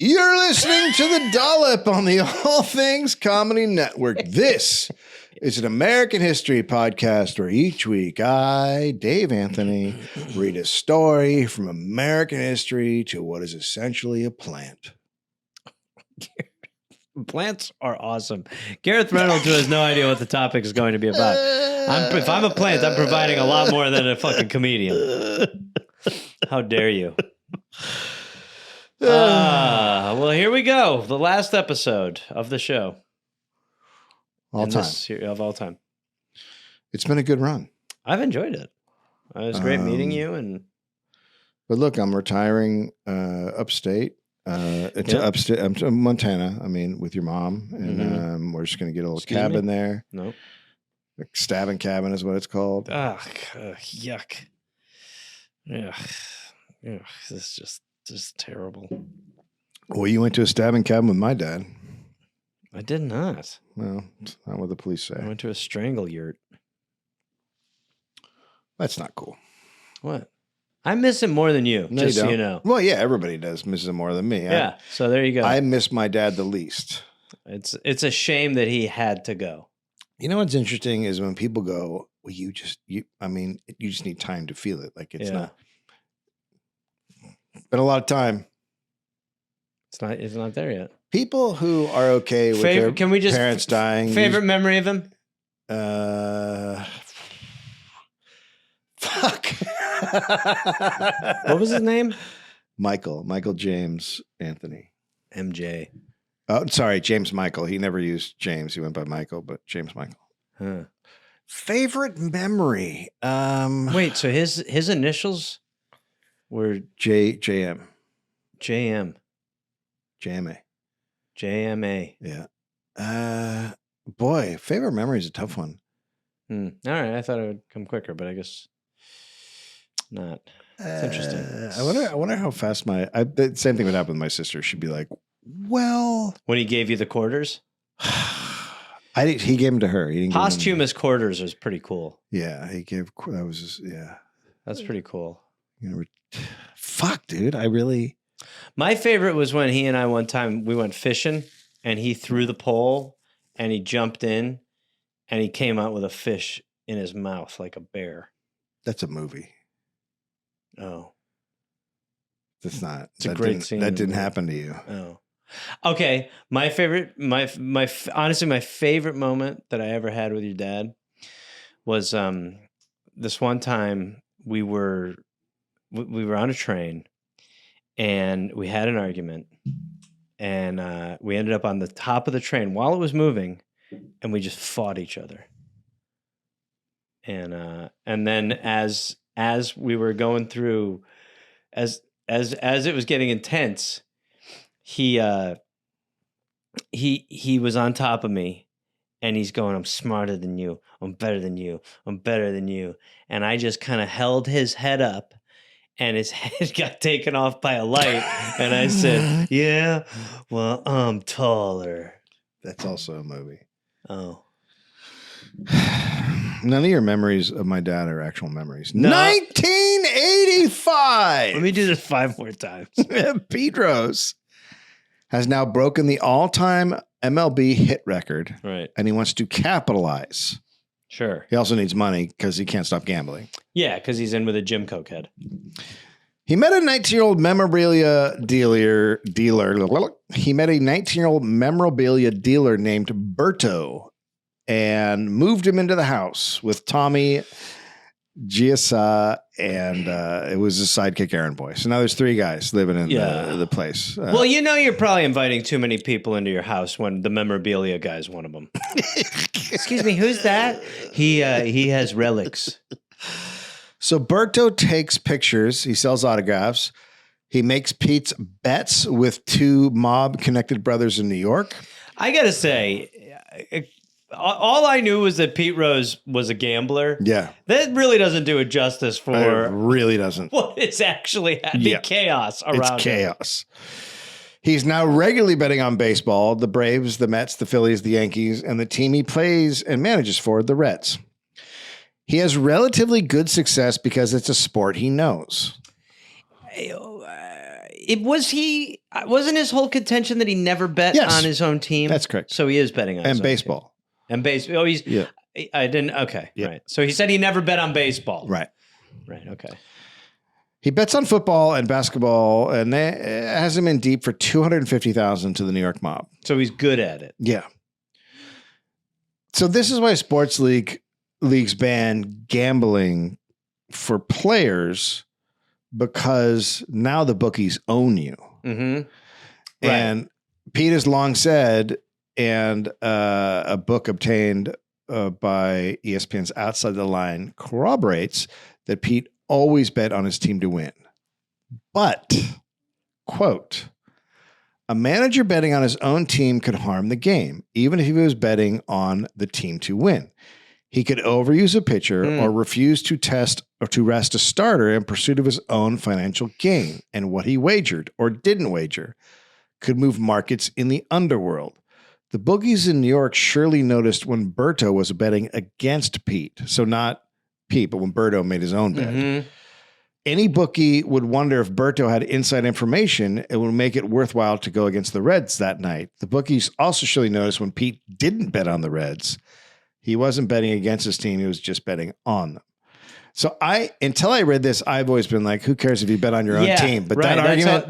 You're listening to the Dollop on the All Things Comedy Network. This is an American history podcast where each week I, Dave Anthony, read a story from American history to what is essentially a plant. Plants are awesome. Gareth Reynolds, who has no idea what the topic is going to be about. If I'm a plant, I'm providing a lot more than a fucking comedian. How dare you? Well, here we go. The last episode of the show. Of all time. It's been a good run. I've enjoyed it. It was great meeting you. But look, I'm retiring upstate. Upstate. I'm to Montana. I mean, with your mom, and we're just going to get a little cabin there. Nope. A stabbing cabin is what it's called. Yuck. Yeah. This is just terrible. Well, you went to a stabbing cabin with my dad. I did not. Well, it's not what the police say. I went to a strangle yurt. That's not cool. What? I miss him more than you, no, just you so you know. Well, yeah, everybody does miss him more than me. Yeah, so there you go. I miss my dad the least. It's a shame that he had to go. You know what's interesting is when people go, well, you just need time to feel it. Like it's not been a lot of time. It's not there yet. People who are okay with their parents dying. Favorite memory of him? Fuck. What was his name? Michael James Anthony. MJ. Oh, sorry, James Michael. He never used James. He went by Michael, but James Michael. Huh. Favorite memory? Wait, so his initials were JM. JM. JMA. JMA. Yeah. Boy, favorite memory is a tough one. All right, I thought it would come quicker, but I guess not. It's interesting. I wonder how fast the same thing would happen with my sister. She'd be like, well. When he gave you the quarters? He gave them to her. He didn't Posthumous quarters was pretty cool. Yeah, that was just, yeah. That's pretty cool. Fuck, dude. My favorite was when he and I one time, we went fishing and he threw the pole and he jumped in and he came out with a fish in his mouth like a bear. That's a movie. Oh. That's not. It's a great scene. That didn't happen to you. Oh. Okay. My favorite, honestly, my favorite moment that I ever had with your dad was this one time we were on a train and we had an argument and we ended up on the top of the train while it was moving and we just fought each other. And then as we were going through, as it was getting intense, he was on top of me and he's going, I'm smarter than you. I'm better than you. I'm better than you. And I just kind of held his head up and his head got taken off by a light. And I said, yeah, well, I'm taller. That's also a movie. Oh. None of your memories of my dad are actual memories. No. 1985. Let me do this 5 more times. Pete Rose has now broken the all-time MLB hit record. Right. And he wants to capitalize. Sure. He also needs money because he can't stop gambling. Yeah, because he's in with a Jim Coke head. He met a 19-year-old memorabilia dealer. He met a 19-year-old memorabilia dealer named Berto and moved him into the house with Tommy Giassa and it was his sidekick Aaron Boy. So now there's 3 guys living in the place. Well, you're probably inviting too many people into your house when the memorabilia guy's one of them. Excuse me, who's that? He has relics. So Berto takes pictures. He sells autographs. He makes Pete's bets with 2 mob-connected brothers in New York. I got to say, all I knew was that Pete Rose was a gambler. Yeah. That really doesn't do it justice for... It really doesn't. What is actually happening. Chaos around It's chaos. He's now regularly betting on baseball, the Braves, the Mets, the Phillies, the Yankees, and the team he plays and manages for, the Reds. He has relatively good success because it's a sport he knows. wasn't his whole contention that he never bet Yes. on his own team? That's correct. So he is betting on his own baseball. team. And baseball. Oh, he's. Yeah. I didn't. Okay. Yeah. Right. So he said he never bet on baseball. Right. Right. Okay. He bets on football and basketball, and has him in deep for $250,000 to the New York mob. So he's good at it. Yeah. So this is why sports leagues ban gambling for players, because now the bookies own you. Mm-hmm. Right. And Pete has long said, and a book obtained by ESPN's Outside the Line corroborates, that Pete always bet on his team to win. But, quote, a manager betting on his own team could harm the game, even if he was betting on the team to win. He could overuse a pitcher or refuse to test or to rest a starter in pursuit of his own financial gain. And what he wagered or didn't wager could move markets in the underworld. The bookies in New York surely noticed when Berto was betting against Pete. So not Pete, but when Berto made his own bet. Mm-hmm. Any bookie would wonder if Berto had inside information. It would make it worthwhile to go against the Reds that night. The bookies also surely noticed when Pete didn't bet on the Reds. He wasn't betting against his team. He was just betting on them. So until I read this, I've always been like, who cares if you bet on your own team? But right. that argument,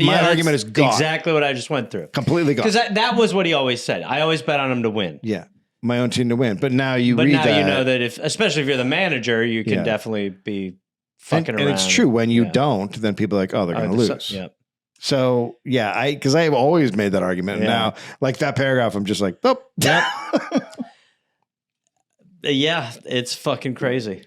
my argument is gone. Exactly what I just went through. Completely gone. Because that was what he always said. I always bet on him to win. Yeah. My own team to win. But now you But read now that. you know that especially if you're the manager, you can definitely be fucking around. And it's true. When you don't, then people are like, oh, they're going to lose. Yeah. So, because I've always made that argument. And now, like that paragraph, I'm just like, oh. Yep. Yeah, it's fucking crazy.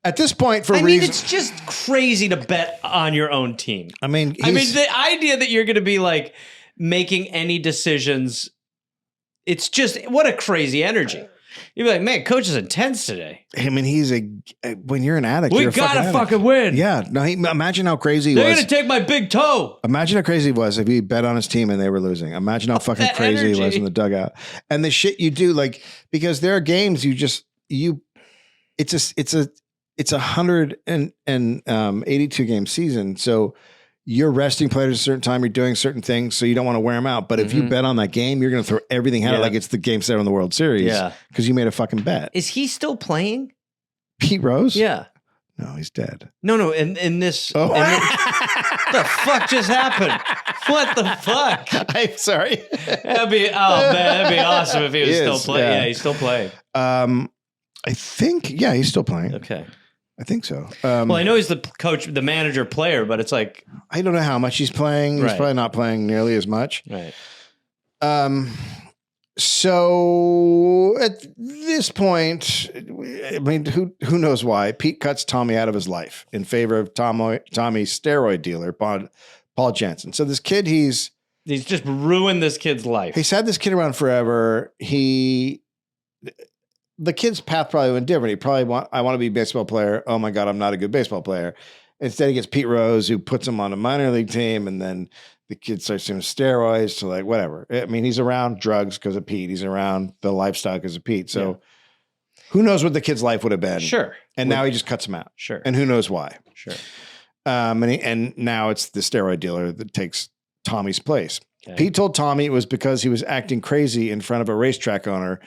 At this point, it's just crazy to bet on your own team. I mean, the idea that you're going to be like making any decisions, it's just, what a crazy energy. You'd be like, man, coach is intense today. I mean, when you're an addict, we gotta fucking win. Yeah. No, imagine how crazy he was. They're going to take my big toe. Imagine how crazy he was if he bet on his team and they were losing. Imagine how fucking crazy he was in the dugout. And the shit you do, like, because there are games it's a 182 game season. So you're resting players at a certain time. You're doing certain things, so you don't want to wear them out. But if you bet on that game, you're going to throw everything at it like it's the game 7 in the World Series. Yeah, because you made a fucking bet. Is he still playing? Pete Rose? Yeah. No, he's dead. No. In this, what the fuck just happened? What the fuck? I'm sorry. That'd be awesome if he was still playing. Yeah, he's still playing. I think, he's still playing. Okay. I think so. Well, I know he's the coach, the manager, player, but it's like, I don't know how much he's playing. He's probably not playing nearly as much. Right. So at this point, I mean, who knows why? Pete cuts Tommy out of his life in favor of Tommy's steroid dealer, Paul Jensen. So this kid, he's just ruined this kid's life. He's had this kid around forever. The kid's path probably went different. He probably I want to be a baseball player. Oh my God, I'm not a good baseball player. Instead, he gets Pete Rose, who puts him on a minor league team, and then the kid starts doing steroids to like whatever. I mean, he's around drugs because of Pete. He's around the lifestyle because of Pete. So who knows what the kid's life would have been? Sure. And now he just cuts him out. Sure. And who knows why? Sure. And now it's the steroid dealer that takes Tommy's place. Okay. Pete told Tommy it was because he was acting crazy in front of a racetrack owner,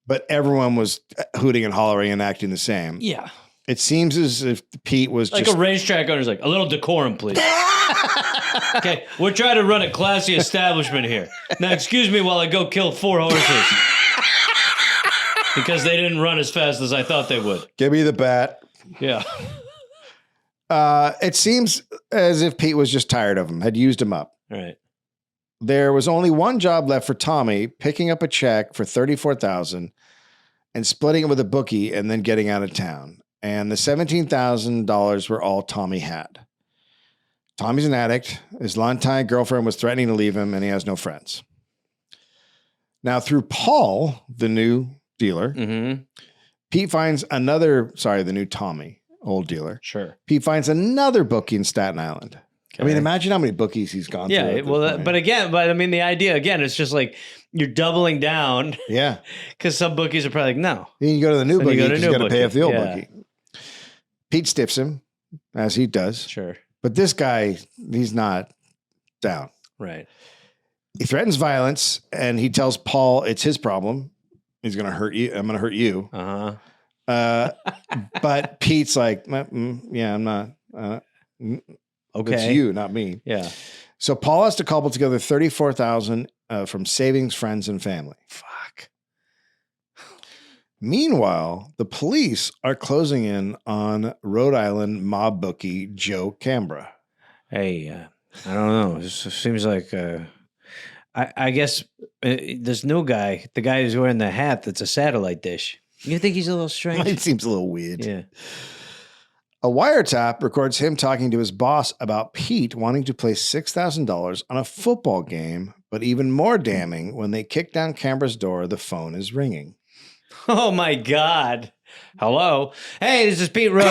but everyone was hooting and hollering and acting the same. Yeah. It seems as if Pete was like just... a racetrack owner's like, a little decorum, please. Okay, we're trying to run a classy establishment here. Now, excuse me while I go kill 4 horses. Because they didn't run as fast as I thought they would. Give me the bat. Yeah. It seems as if Pete was just tired of him, had used him up. All right. There was only one job left for Tommy, picking up a check for $34,000 and splitting it with a bookie and then getting out of town. And the $17,000 were all Tommy had. Tommy's an addict. His longtime girlfriend was threatening to leave him, and he has no friends. Now, through Paul, the new dealer, Pete finds the new Tommy, old dealer. Sure. Pete finds another bookie in Staten Island. Okay. I mean, imagine how many bookies he's gone through. Yeah, well, but I mean, the idea, again, it's just like you're doubling down. Yeah. Because some bookies are probably like, no. You go to the new bookie because you got to pay off the old bookie. Pete stiffs him, as he does. Sure. But this guy, he's not down. Right. He threatens violence, and he tells Paul it's his problem. He's going to hurt you. I'm going to hurt you. But Pete's like, yeah, I'm not. Okay. It's you, not me. Yeah. So Paul has to cobble together $34,000 from savings, friends, and family. Fuck. Meanwhile, the police are closing in on Rhode Island mob bookie Joe Cambra. Hey, I don't know. It seems like I guess this new guy, the guy who's wearing the hat that's a satellite dish. You think he's a little strange? It seems a little weird. Yeah. A wiretap records him talking to his boss about Pete wanting to place $6,000 on a football game, but even more damning, when they kick down Cambra's door, the phone is ringing. Oh, my God. Hello. Hey, this is Pete Rose,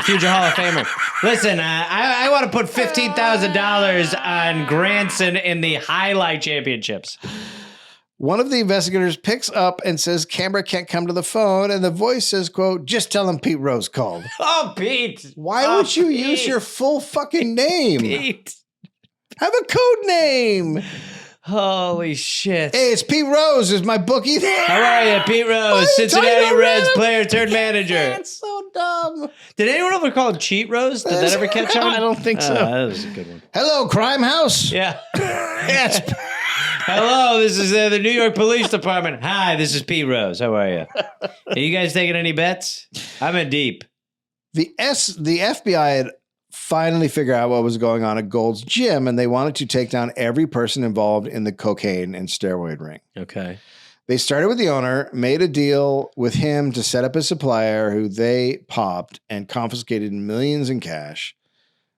future Hall of Famer. Listen, I want to put $15,000 on Granson in the Highlight Championships. One of the investigators picks up and says Cambra can't come to the phone, and the voice says, quote, just tell him Pete Rose called. Oh, Pete. Why would you use your full fucking name? Pete. Have a code name. Holy shit. Hey, it's Pete Rose. Is my bookie there? How are you, Pete Rose, Cincinnati Reds player turned manager. That's so dumb. Did anyone ever call him Cheat Rose? Did that ever catch on? I don't think so. That was a good one. Hello, Crime House. Yeah. Yes. Hello, this is the New York Police Department. Hi, this is Pete Rose. How are you? Are you guys taking any bets? I'm in deep. The FBI had finally figured out what was going on at Gold's gym, and they wanted to take down every person involved in the cocaine and steroid ring. Okay. They started with the owner, made a deal with him to set up a supplier who they popped and confiscated millions in cash.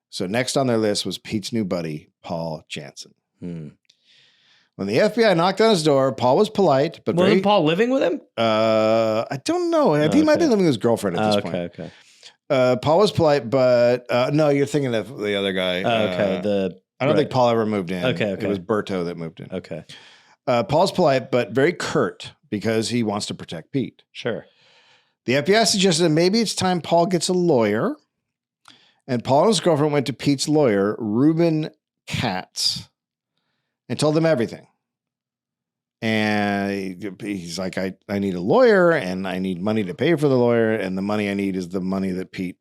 So next on their list was Pete's new buddy, Paul Jansen. When the FBI knocked on his door, Paul was polite, but Wasn't Paul living with him? I don't know. He might be living with his girlfriend at this point. Okay. Paul was polite, but no, you're thinking of the other guy. Okay. I don't think Paul ever moved in. Okay. It was Berto that moved in. Okay. Paul's polite, but very curt because he wants to protect Pete. Sure. The FBI suggested that maybe it's time Paul gets a lawyer. And Paul and his girlfriend went to Pete's lawyer, Reuben Katz, and told him everything. And he's like, I need a lawyer, and I need money to pay for the lawyer, and the money I need is the money that Pete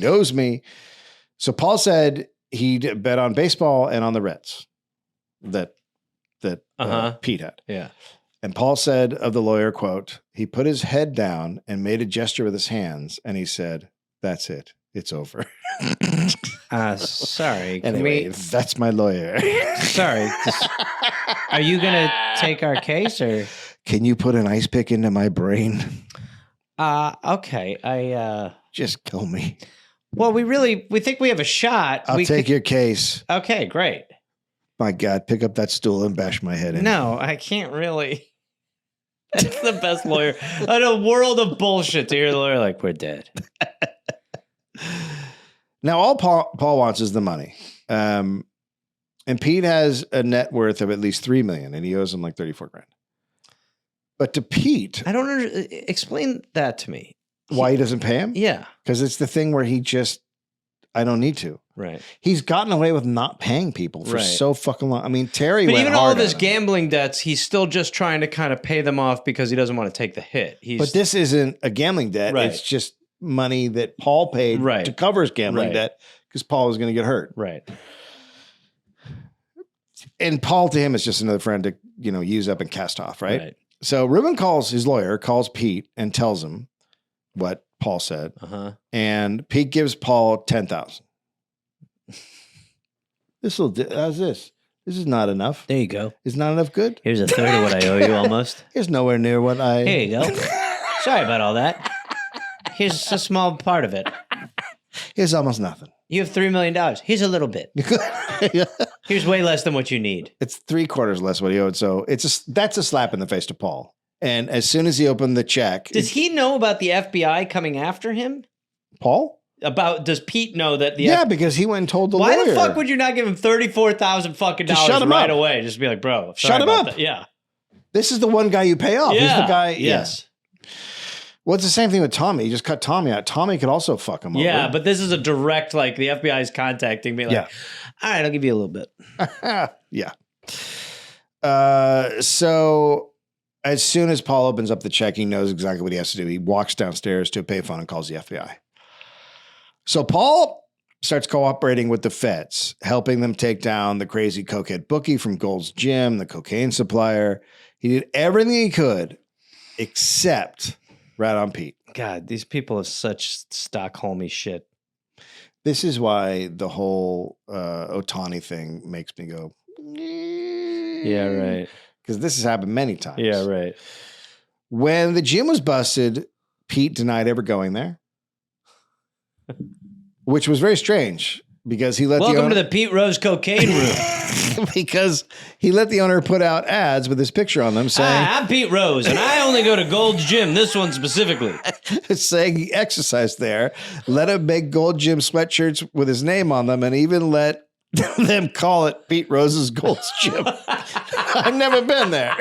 owes me. So Paul said he'd bet on baseball and on the Reds that Pete had. Yeah. And Paul said of the lawyer, quote, he put his head down and made a gesture with his hands, and he said, that's it. It's over. Sorry. Anyway, that's my lawyer. Sorry. Are you going to take our case, or? Can you put an ice pick into my brain? Okay. Just kill me. Well, we think we have a shot. I'll take your case. Okay, great. My God, pick up that stool and bash my head in. No, I can't really. That's the best lawyer. In a world of bullshit to hear the lawyer like, we're dead. Now, all Paul wants is the money. And Pete has a net worth of at least $3 million, and he owes him like $34,000. But to Pete, I don't explain that to me. Why he doesn't pay him? Yeah. Because it's the thing where I don't need to. Right. He's gotten away with not paying people for so fucking long. I mean, Terry But went even hard all of his on him. gambling debts, he's still just trying to kind of pay them off because he doesn't want to take the hit. But this isn't a gambling debt. Right. It's just money that Paul paid to cover his gambling debt because Paul was going to get hurt. Right. And Paul to him is just another friend to, use up and cast off, right? So Reuben his lawyer calls Pete and tells him what Paul said. And Pete gives Paul $10,000. How's this? This is not enough. There you go. Is not enough good? Here's a third of what I owe you almost. Here's nowhere near what I... Here you go. Sorry about all that. Here's a small part of it. Here's almost nothing. You have $3 million. Here's a little bit. Here's way less than what you need. It's 3/4 less what he owed. So that's a slap in the face to Paul. And as soon as he opened the check... Does he know about the FBI coming after him? Paul? Does Pete know that the because he went and told the lawyer. lawyer. Why the fuck would you not give him $34,000 fucking dollars right away? Just be like, bro, shut him up. That. Yeah. This is the one guy you pay off. Yeah. He's the guy. Yes. Well, it's the same thing with Tommy. You just cut Tommy out. Tommy could also fuck him over. Yeah, but this is a direct, like, the FBI is contacting me, like, all right, I'll give you a little bit. Yeah. So as soon as Paul opens up the check, he knows exactly what he has to do. He walks downstairs to a payphone and calls the FBI. So Paul starts cooperating with the feds, helping them take down the crazy cokehead bookie from Gold's Gym, the cocaine supplier. He did everything he could except rat on Pete. God, these people have such Stockholmy shit. This is why the whole Otani thing makes me go, yeah, right. Because this has happened many times. Yeah, right. When the gym was busted, Pete denied ever going there, which was very strange because he let Welcome to the Pete Rose cocaine room. because he let the owner put out ads with his picture on them saying, Hi, I'm Pete Rose, and I only go to Gold's Gym, this one specifically. saying he exercised there, let him make Gold Gym sweatshirts with his name on them, and even let them call it Pete Rose's Gold's Gym. I've never been there.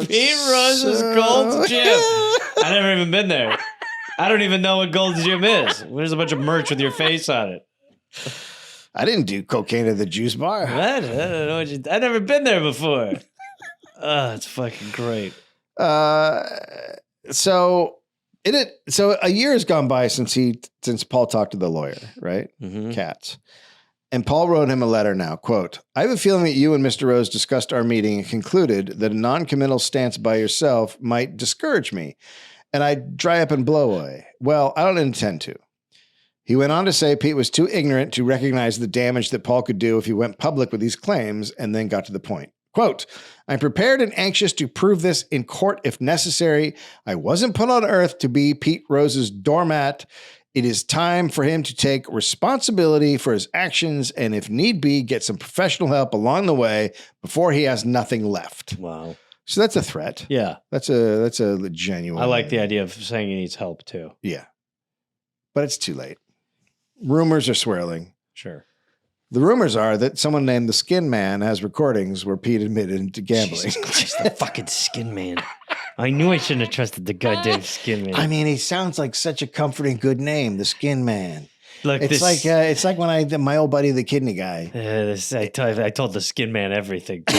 Pete Rose's Gold's Gym. I've never even been there. I don't even know what Gold's Gym is. There's a bunch of merch with your face on it. I didn't do cocaine at the juice bar. What? I don't know what you... I've never been there before. Oh, it's fucking great. So a year has gone by since Paul talked to the lawyer, right? Mm-hmm. Katz. And Paul wrote him a letter now, quote, I have a feeling that you and Mr. Rose discussed our meeting and concluded that a non-committal stance by yourself might discourage me and I'd dry up and blow away. Well, I don't intend to. He went on to say Pete was too ignorant to recognize the damage that Paul could do if he went public with these claims, and then got to the point. Quote, I'm prepared and anxious to prove this in court if necessary. I wasn't put on earth to be Pete Rose's doormat. It is time for him to take responsibility for his actions and, if need be, get some professional help along the way before he has nothing left. Wow. So that's a threat. Yeah. That's a genuine. I like the idea of saying he needs help too. Yeah. But it's too late. Rumors are swirling. Sure. The rumors are that someone named the Skin Man has recordings where Pete admitted to gambling. Jesus Christ, the fucking Skin Man. I knew I shouldn't have trusted the goddamn Skin Man. I mean, he sounds like such a comforting, good name, the Skin Man. Look, it's like when my old buddy, the kidney guy. I told the Skin Man everything too.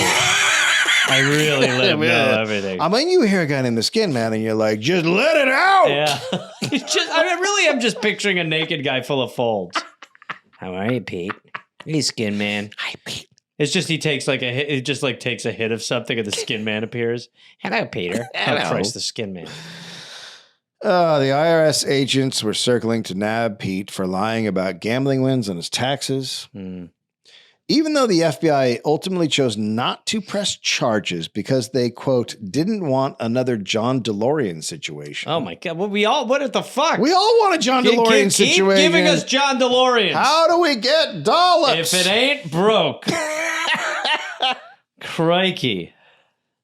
I really let him know everything. I mean, you hear a guy named the Skin Man, and you're like, just let it out. Yeah. I really am just picturing a naked guy full of folds. How are you, Pete? Hey, Skin Man. Hi, Pete. It's just he takes like a hit. It just like takes a hit of something, and the Skin Man appears. Hello, Peter. Hello. Oh, Christ, the Skin Man. The IRS agents were circling to nab Pete for lying about gambling wins on his taxes. Even though the FBI ultimately chose not to press charges because they, quote, didn't want another John DeLorean situation. Oh, my God. What the fuck? We all want a John DeLorean situation. Keep giving us John DeLoreans. How do we get Dollops? If it ain't broke. Crikey.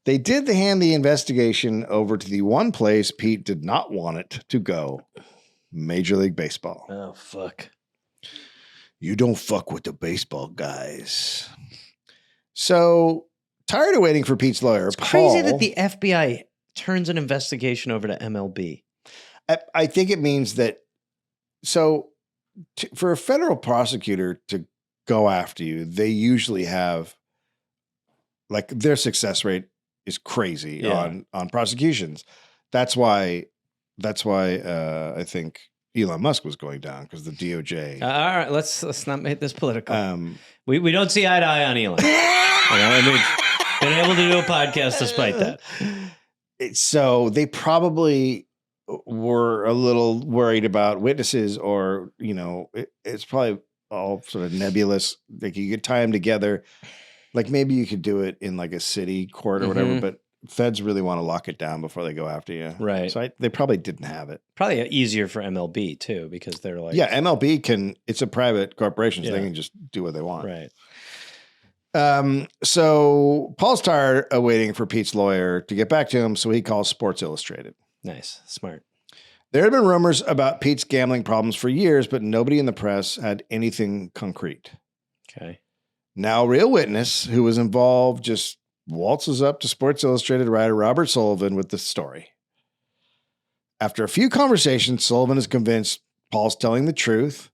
They did hand the investigation over to the one place Pete did not want it to go. Major League Baseball. Oh, fuck. You don't fuck with the baseball guys. So, tired of waiting for Pete's lawyer, It's Paul, crazy that the FBI turns an investigation over to MLB. I think it means that, for a federal prosecutor to go after you, they usually have, like, their success rate is crazy on prosecutions. That's why I think Elon Musk was going down, because the DOJ. All right, let's not make this political. We don't see eye to eye on Elon. We've been able to do a podcast despite that. So they probably were a little worried about witnesses, or it's probably all sort of nebulous. Like, you could tie them together. Like, maybe you could do it in like a city court or whatever, but feds really want to lock it down before they go after you. Right. So they probably didn't have it. Probably easier for MLB too, because they're like... Yeah, MLB it's a private corporation, so they can just do what they want. Right. So Paul's tired of waiting for Pete's lawyer to get back to him, so he calls Sports Illustrated. Nice. Smart. There had been rumors about Pete's gambling problems for years, but nobody in the press had anything concrete. Okay. Now, a real witness who was involved just waltzes up to Sports Illustrated writer Robert Sullivan with the story. After a few conversations, Sullivan is convinced Paul's telling the truth,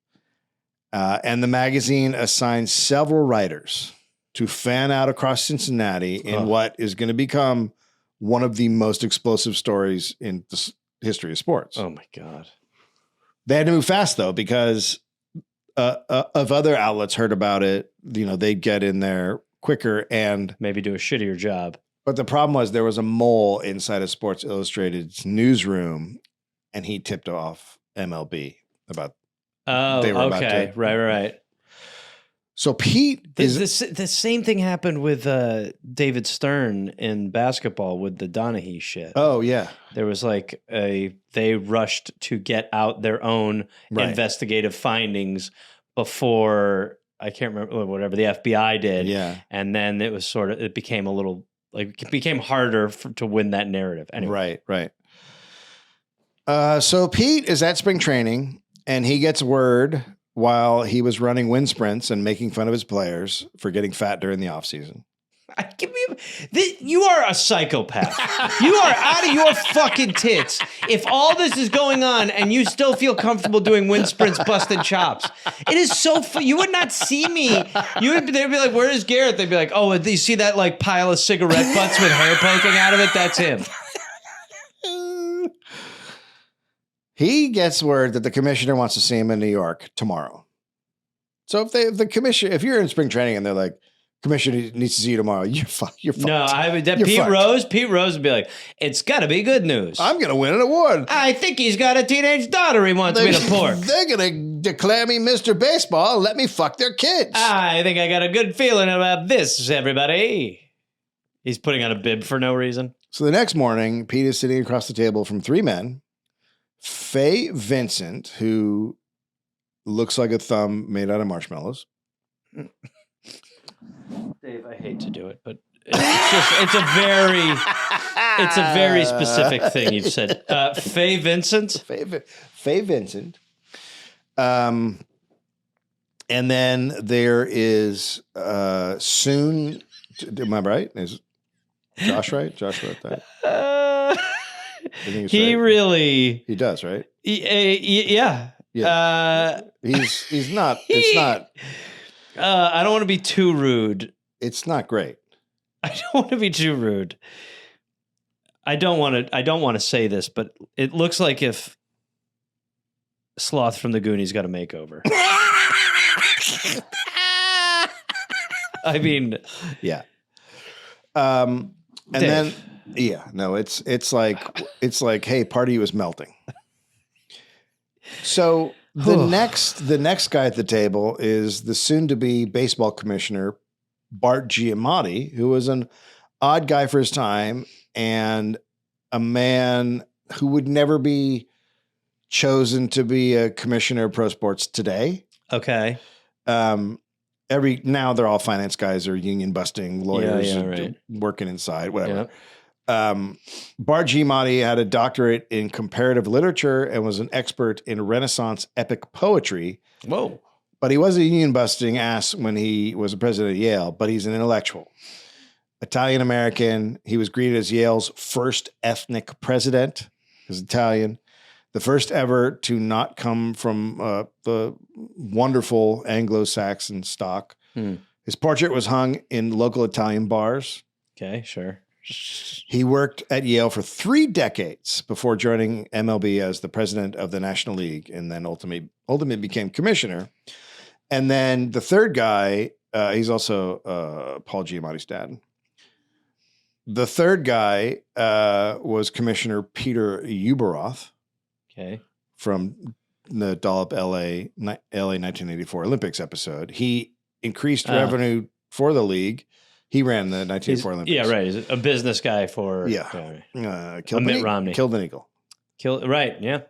and the magazine assigns several writers to fan out across Cincinnati in what is going to become one of the most explosive stories in the history of sports. Oh, my God. They had to move fast, though, because of other outlets heard about it, they'd get in there quicker and maybe do a shittier job. But the problem was there was a mole inside of Sports Illustrated's newsroom, and he tipped off MLB about. Okay, right. So Pete the same thing happened with David Stern in basketball with the Donaghy shit. Oh yeah, there was they rushed to get out their own investigative findings before, I can't remember, whatever the FBI did. Yeah, and then it was it became a little it became harder to win that narrative. Anyway. Right. So Pete is at spring training, and he gets word while he was running wind sprints and making fun of his players for getting fat during the offseason. You are a psychopath. You are out of your fucking tits. If all this is going on and you still feel comfortable doing wind sprints, busting chops, it is so you would not see me. They'd be like, "Where is Gareth?" They'd be like, "Oh, you see that pile of cigarette butts with hair poking out of it? That's him." He gets word that the commissioner wants to see him in New York tomorrow. So if you're in spring training and they're like, "Commissioner needs to see you tomorrow," you're fucked. No, Pete Rose would be like, "It's got to be good news. I'm going to win an award. I think he's got a teenage daughter he wants me to pork. They're going to declare me Mr. Baseball and let me fuck their kids. I think I got a good feeling about this, everybody." He's putting on a bib for no reason. So the next morning, Pete is sitting across the table from three men. Faye Vincent, who looks like a thumb made out of marshmallows. Dave, I hate to do it, but it's a very specific thing you've said. Faye Vincent? Faye Vincent. And then there is soon, am I right? Is Josh right? Josh wrote that. He right. Really... He does, right? Yeah. He's not... It's not... I don't want to be too rude. It's not great. I don't want to be too rude. I don't want to say this, but it looks like if Sloth from the Goonies got a makeover. I mean... Yeah. And Dave. then... Yeah, no, it's like, hey, party was melting. So the next guy at the table is the soon-to-be baseball commissioner, Bart Giamatti, who was an odd guy for his time and a man who would never be chosen to be a commissioner of pro sports today. Okay. Now they're all finance guys or union busting lawyers right. Working inside, whatever. Yeah. Bart Giamatti had a doctorate in comparative literature and was an expert in Renaissance epic poetry. Whoa. But he was a union busting ass when he was a president of Yale, but he's an intellectual. Italian-American. He was greeted as Yale's first ethnic president. He was Italian. The first ever to not come from the wonderful Anglo-Saxon stock. His portrait was hung in local Italian bars. Okay, sure. He worked at Yale for 3 decades before joining MLB as the president of the National League, and then ultimately became commissioner. And then the third guy, he's also Paul Giamatti's dad. The third guy was Commissioner Peter Ueberroth. Okay. From the Dollop LA 1984 Olympics episode. He increased revenue for the league. He ran the 1984 Olympics. Yeah, right. He's a business guy for... Mitt Romney. Killed an eagle. Right, yeah.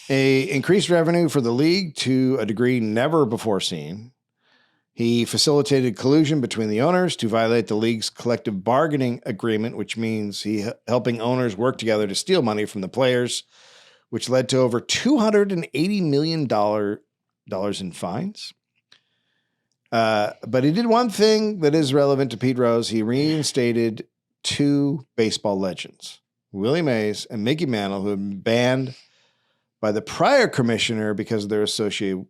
Increased revenue for the league to a degree never before seen. He facilitated collusion between the owners to violate the league's collective bargaining agreement, which means he helping owners work together to steal money from the players, which led to over $280 million in fines. But he did one thing that is relevant to Pete Rose. He reinstated 2 baseball legends, Willie Mays and Mickey Mantle, who had been banned by the prior commissioner because of their association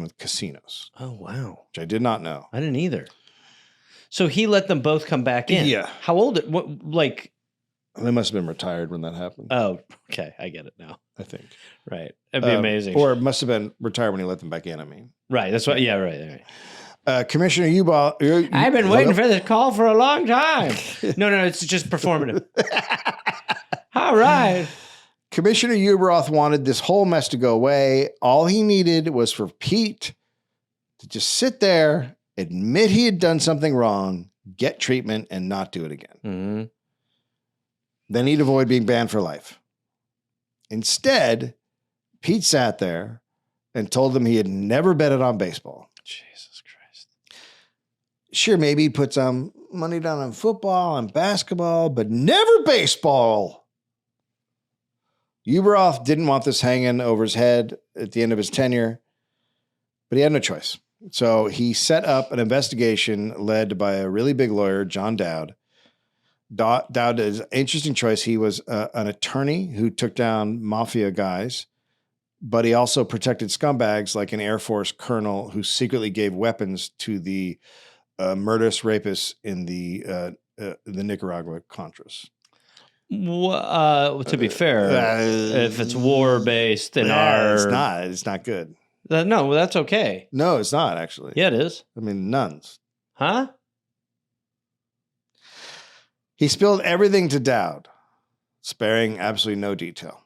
with casinos. Oh, wow. Which I did not know. I didn't either. So he let them both come back in. Yeah. How old? Like, they must have been retired when that happened. Oh, okay. I get it now. I think. Right. That'd be amazing. Or it must have been retired when he let them back in, I mean. Right. That's what. Yeah, right. Commissioner Ubal. I've been waiting for this call for a long time. No, it's just performative. All right. Commissioner Uberoth wanted this whole mess to go away. All he needed was for Pete to just sit there, admit he had done something wrong, get treatment, and not do it again. Mm-hmm. Then he'd avoid being banned for life. Instead, Pete sat there and told them he had never betted on baseball. Jesus Christ. Sure, maybe he put some money down on football and basketball, but never baseball. Uberoth didn't want this hanging over his head at the end of his tenure, but he had no choice. So he set up an investigation led by a really big lawyer, John Dowd. Dowd is an interesting choice. He was an attorney who took down mafia guys, but he also protected scumbags like an Air Force colonel who secretly gave weapons to the murderous rapists in the Nicaragua Contras. To be fair, if it's war-based in it's not good. No, that's okay. No, it's not actually. Yeah, it is. I mean, nuns. Huh? He spilled everything to Dowd, sparing absolutely no detail.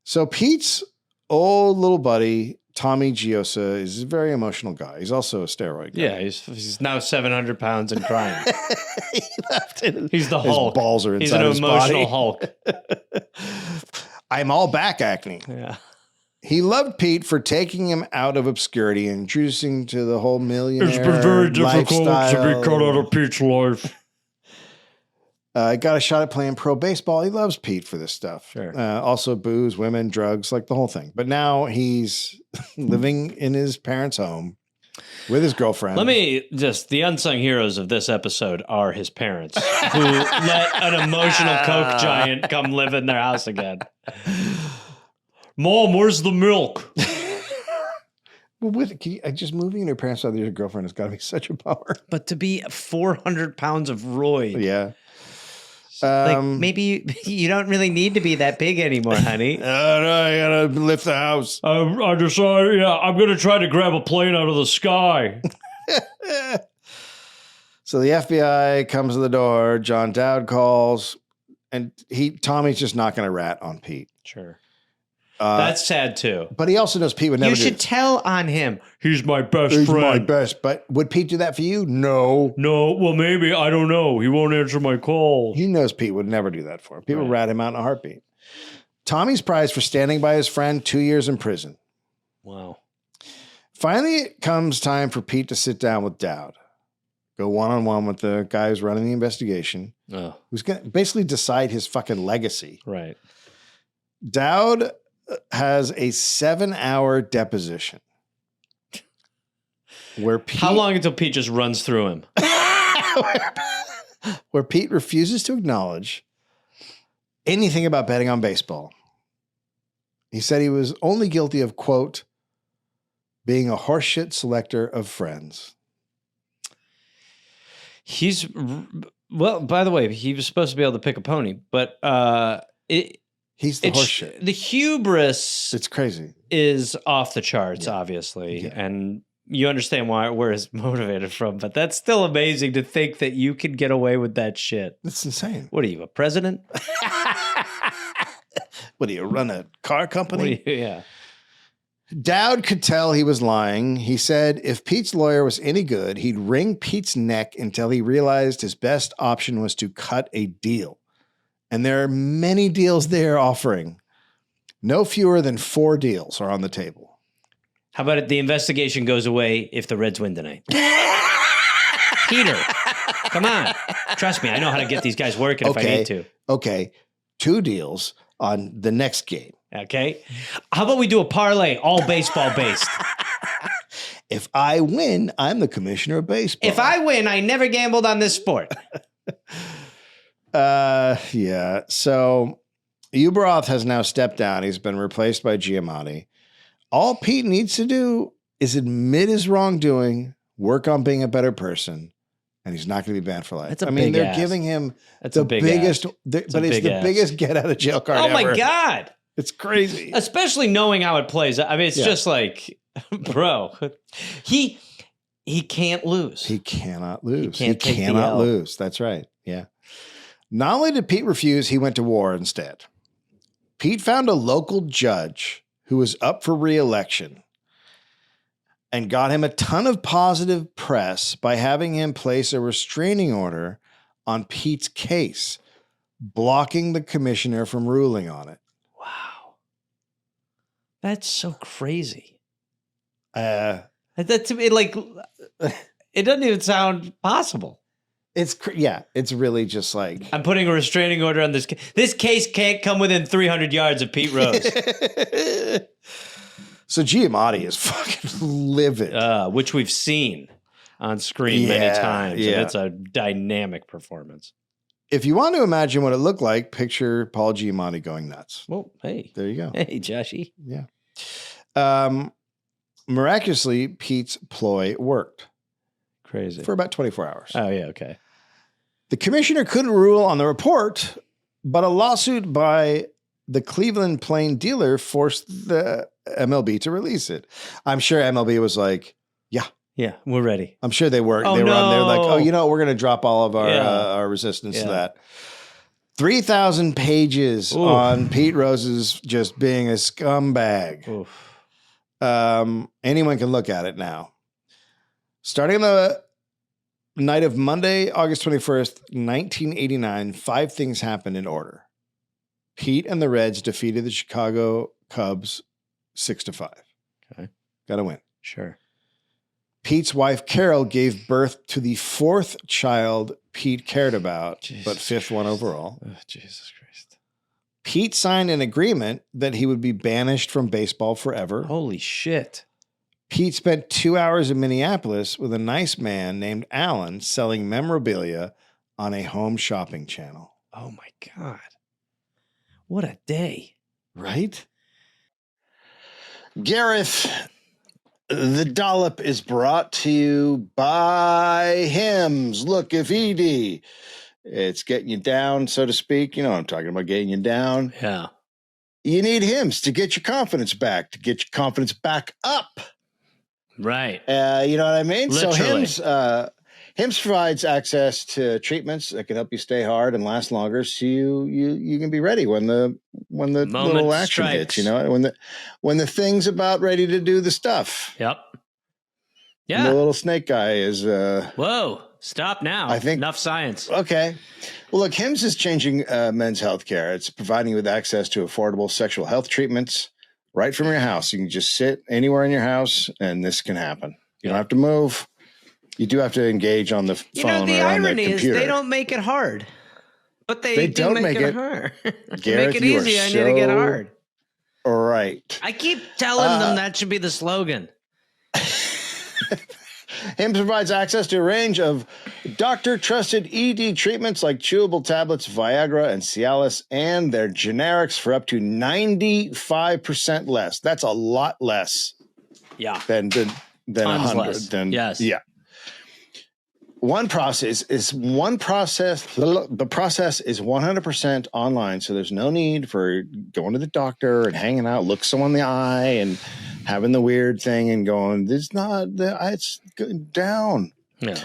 So Pete's old little buddy, Tommy Giosa, is a very emotional guy. He's also a steroid guy. Yeah, he's now 700 pounds and crying. He left it. He's the Hulk. His balls are inside his body. He's an emotional Hulk. I'm all back acne. Yeah. He loved Pete for taking him out of obscurity and introducing to the whole millionaire It's been very difficult lifestyle. to be cut out of Pete's life. Got a shot at playing pro baseball. He loves Pete for this stuff. Sure. Also booze, women, drugs, like the whole thing. But now he's living in his parents' home with his girlfriend. The unsung heroes of this episode are his parents who let an emotional Coke giant come live in their house again. Mom, where's the milk? Well, just moving in your parents' house with your girlfriend has got to be such a bummer. But to be 400 pounds of roid. Yeah. Maybe you don't really need to be that big anymore, honey. No, I gotta lift the house. I decided, I'm going to try to grab a plane out of the sky. So the FBI comes to the door. John Dowd calls, and Tommy's just not going to rat on Pete. Sure. That's sad too. But he also knows Pete would never You do should it. tell on him. He's my best He's friend. my best. But would Pete do that for you? No. No, well, maybe. I don't know. He won't answer my calls. He knows Pete would never do that for him. Pete would rat him out in a heartbeat. Tommy's prized for standing by his friend 2 years in prison. Wow. Finally, it comes time for Pete to sit down with Dowd. Go one-on-one with the guy who's running the investigation. Oh. Who's going to basically decide his fucking legacy. Right. Dowd has a 7-hour deposition. Where Pete, How long until Pete just runs through him? where Pete refuses to acknowledge anything about betting on baseball. He said he was only guilty of, quote, being a horseshit selector of friends. By the way, he was supposed to be able to pick a pony, but He's the horseshit. The hubris It's crazy. is off the charts, obviously, Yeah. and you understand where it's motivated from, but that's still amazing to think that you can get away with that shit. It's insane. What are you, a president? What do you run a car company? Yeah. Dowd could tell he was lying. He said if Pete's lawyer was any good, he'd wring Pete's neck until he realized his best option was to cut a deal. And there are many deals they are offering. No fewer than 4 deals are on the table. How about it? The investigation goes away if the Reds win tonight. Peter, come on. Trust me, I know how to get these guys working if I need to. Okay. 2 deals on the next game. Okay. How about we do a parlay, all baseball based? If I win, I'm the commissioner of baseball. If I win, I never gambled on this sport. Yeah. So Uberoth has now stepped down. He's been replaced by Giamatti. All Pete needs to do is admit his wrongdoing, work on being a better person, and he's not going to be banned for life. That's a I mean, big they're ask. giving him That's the a big biggest, ask. but it's big the ask. biggest get out of jail card Oh ever. my God. It's crazy. Especially knowing how it plays. I mean, it's just like, bro, he can't lose. He cannot lose. He can't take the cannot L. lose. That's right. Yeah. Not only did Pete refuse, he went to war instead. Pete found a local judge who was up for re-election and got him a ton of positive press by having him place a restraining order on Pete's case, blocking the commissioner from ruling on it. Wow. That's so crazy. Uh, That to me, like, it doesn't even sound possible. It's really just like I'm putting a restraining order on this. This case can't come within 300 yards of Pete Rose. So Giamatti is fucking livid. Which we've seen on screen many times. And it's a dynamic performance. If you want to imagine what it looked like, picture Paul Giamatti going nuts. Well, hey. There you go. Hey, Joshy. Yeah. Miraculously, Pete's ploy worked Crazy. for about 24 hours. Oh, yeah, okay. The commissioner couldn't rule on the report, but a lawsuit by the Cleveland Plain dealer forced the MLB to release it. I'm sure MLB was like, Yeah, we're ready. I'm sure they were. Oh, they were on there like, no. oh, you know, we're going to drop all of our resistance to that. 3,000 pages on Pete Rose's just being a scumbag. Oof. Anyone can look at it now. Starting on the night of Monday, August 21st, 1989, 5 things happened in order. Pete and the Reds defeated the Chicago Cubs 6-5. Okay. Got to win. Sure. Pete's wife, Carol, gave birth to the 4th child Pete cared about, but 5th one overall. Oh, Jesus Christ. Pete signed an agreement that he would be banished from baseball forever. Holy shit. Pete spent 2 hours in Minneapolis with a nice man named Alan selling memorabilia on a home shopping channel. Oh, my God. What a day. Right? Gareth, the Dollop is brought to you by Hims. Look, if ED, it's getting you down, so to speak. You know what I'm talking about, getting you down. Yeah. You need Hims to get your confidence back, up. Right. You know what I mean? Literally. So Hims provides access to treatments that can help you stay hard and last longer, so you can be ready when the Moment little action strikes. hits. You know, when the thing's about ready to do the stuff. Yep. And the Yeah. little snake guy is. Whoa. Stop now. I think- Enough science. Okay. Well, look, Hims is changing men's health care. It's providing you with access to affordable sexual health treatments right from your house. You can just sit anywhere in your house, and this can happen. You don't have to move. You do have to engage on the phone the or on the irony is computer. they don't make it hard. But they do don't make make it it- hard. To Gareth, make it you are easy, I need to get so- hard. Right. I keep telling them that should be the slogan. Hims provides access to a range of doctor-trusted ED treatments like chewable tablets, Viagra, and Cialis, and their generics for up to 95% less. That's a lot less Yeah. than Tons 100. less. Yes. Yeah. The process is 100% online, so there's no need for going to the doctor and hanging out, look someone in the eye and having the weird thing and going, it's going down. Yeah.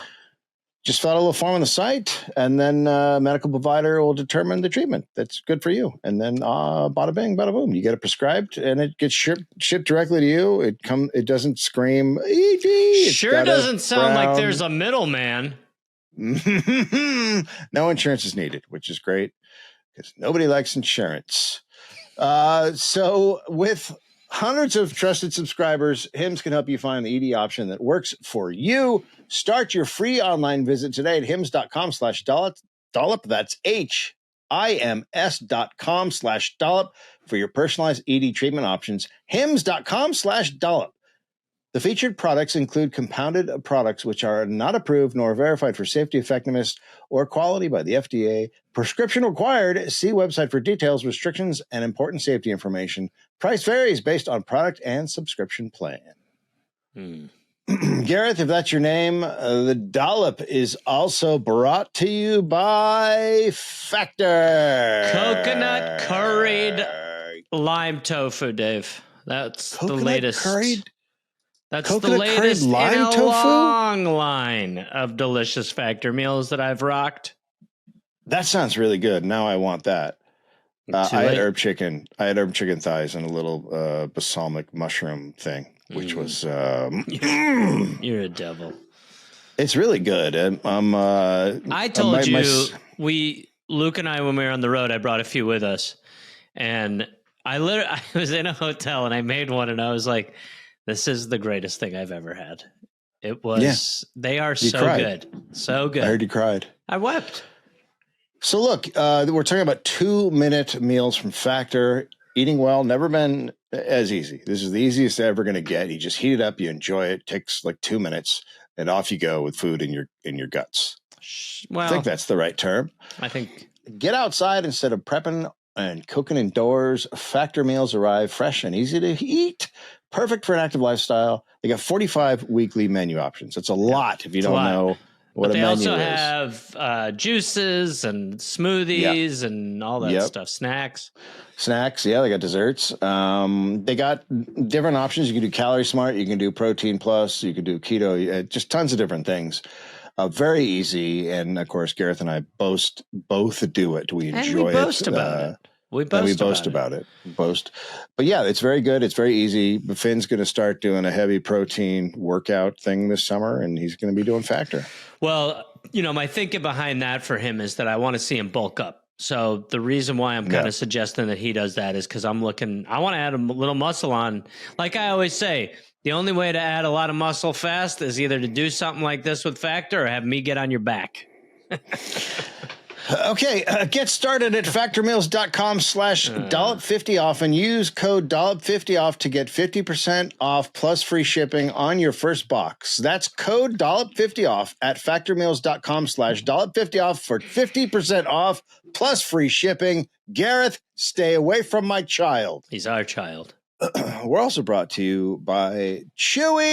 Just fill out a little form on the site, and then a medical provider will determine the treatment that's good for you. And then bada bing, bada boom. You get it prescribed, and it gets shipped directly to you. It doesn't scream, ED. It's Sure got a doesn't sound like brown- there's a middleman. No insurance is needed, which is great because nobody likes insurance. So with hundreds of trusted subscribers, Hims can help you find the ED option that works for you. Start your free online visit today at hims.com/dollop. That's HIMS.com/dollop for your personalized ED treatment options. Hims.com/dollop. The featured products include compounded products which are not approved nor verified for safety, effectiveness, or quality by the FDA. Prescription required. See website for details, restrictions, and important safety information. Price varies based on product and subscription plan. Gareth, if that's your name, the Dollop is also brought to you by Factor. Coconut curried lime tofu, Dave. That's the latest. That's the latest in a long line of delicious Factor meals that I've rocked. That sounds really good. Now I want that. I had herb chicken. I had herb chicken thighs and a little balsamic mushroom thing, which was you're a devil. It's really good. I told you Luke and I, when we were on the road, I brought a few with us, and I was in a hotel and I made one, and I was like, "This is the greatest thing I've ever had." It was. Yeah. They are so good, so good. I heard you cried. I wept. So look, we're talking about 2-minute meals from Factor. Eating well, never been as easy. This is the easiest ever going to get. You just heat it up, you enjoy it. Takes like 2 minutes, and off you go with food in your guts. Well, I think that's the right term. I think get outside instead of prepping and cooking indoors. Factor meals arrive fresh and easy to eat. Perfect for an active lifestyle. They got 45 weekly menu options. That's a lot if you don't know what a menu is. They also have juices and smoothies and all that stuff. Snacks, yeah, they got desserts. They got different options. You can do Calorie Smart, you can do Protein Plus, you can do Keto, just tons of different things. Very easy, and of course, Gareth and I both do it. We enjoy it. Boast about it. We boast about it. But yeah, it's very good. It's very easy. Finn's going to start doing a heavy protein workout thing this summer, and he's going to be doing Factor. Well, my thinking behind that for him is that I want to see him bulk up. So the reason why I'm kind of suggesting that he does that is because I want to add a little muscle on. Like I always say, the only way to add a lot of muscle fast is either to do something like this with Factor or have me get on your back. Okay, get started at factormeals.com/dollop50 off and use code dollop50 off to get 50% off plus free shipping on your first box. That's code dollop50 off at factormeals.com/dollop50 off for 50% off plus free shipping. Gareth, stay away from my child. He's our child. We're also brought to you by Chewy.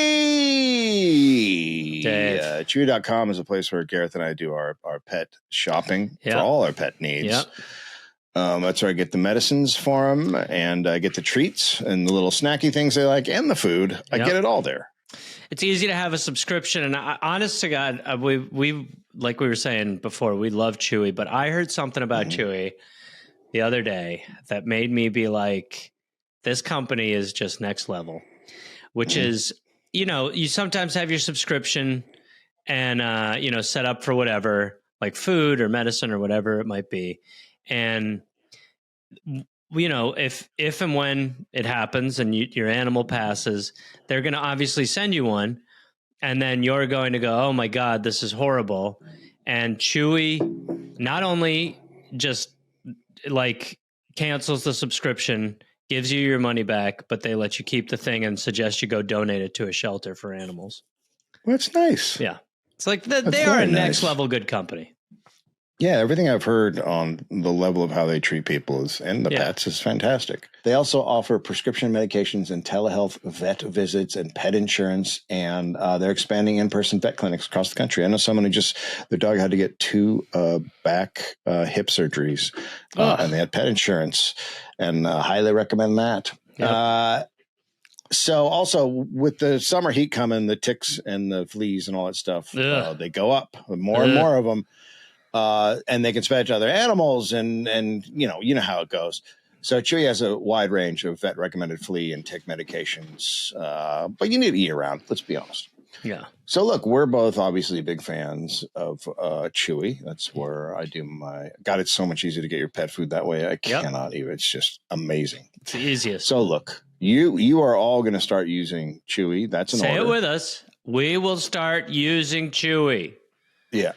Chewy.com is a place where Gareth and I do our pet shopping for all our pet needs. Yep. That's where I get the medicines for them, and I get the treats and the little snacky things they like and the food. I get it all there. It's easy to have a subscription, and honest to God, we like we were saying before, we love Chewy, but I heard something about Chewy the other day that made me be like, this company is just next level, which is, you sometimes have your subscription and, set up for whatever, like food or medicine or whatever it might be. And, if and when it happens and your animal passes, they're going to obviously send you one. And then you're going to go, oh my God, this is horrible. And Chewy not only just like cancels the subscription, gives you your money back, but they let you keep the thing and suggest you go donate it to a shelter for animals. That's nice. Yeah. It's like they are a next level good company. Yeah, everything I've heard on the level of how they treat people and the pets is fantastic. They also offer prescription medications and telehealth vet visits and pet insurance, and they're expanding in-person vet clinics across the country. I know someone who their dog had to get 2 back hip surgeries, and they had pet insurance, and highly recommend that. Yep. So also with the summer heat coming, the ticks and the fleas and all that stuff, they go up. More and more of them. And they can spread to other animals, and you know how it goes. So Chewy has a wide range of vet recommended flea and tick medications, but you need to eat around. Let's be honest. Yeah. So look, we're both obviously big fans of Chewy. That's where I do God, it's so much easier to get your pet food that way. I cannot even. It's just amazing. It's the easiest. So look, you are all going to start using Chewy. That's an order. Say it with us. We will start using Chewy. Yeah.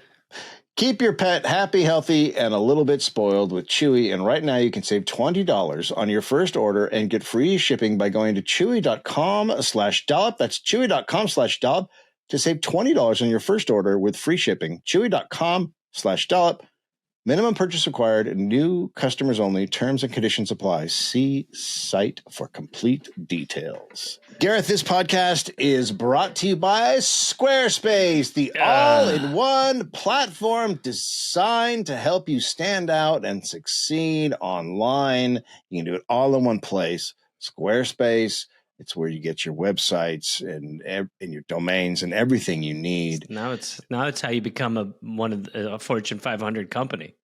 Keep your pet happy, healthy, and a little bit spoiled with Chewy. And right now you can save $20 on your first order and get free shipping by going to chewy.com/dollop. That's chewy.com/dollop to save $20 on your first order with free shipping. Chewy.com/dollop. Minimum purchase required. New customers only. Terms and conditions apply. See site for complete details. Gareth, this podcast is brought to you by Squarespace, the all-in-one platform designed to help you stand out and succeed online. You can do it all in one place. Squarespace. It's where you get your websites and your domains and everything you need. Now it's how you become a Fortune 500 company.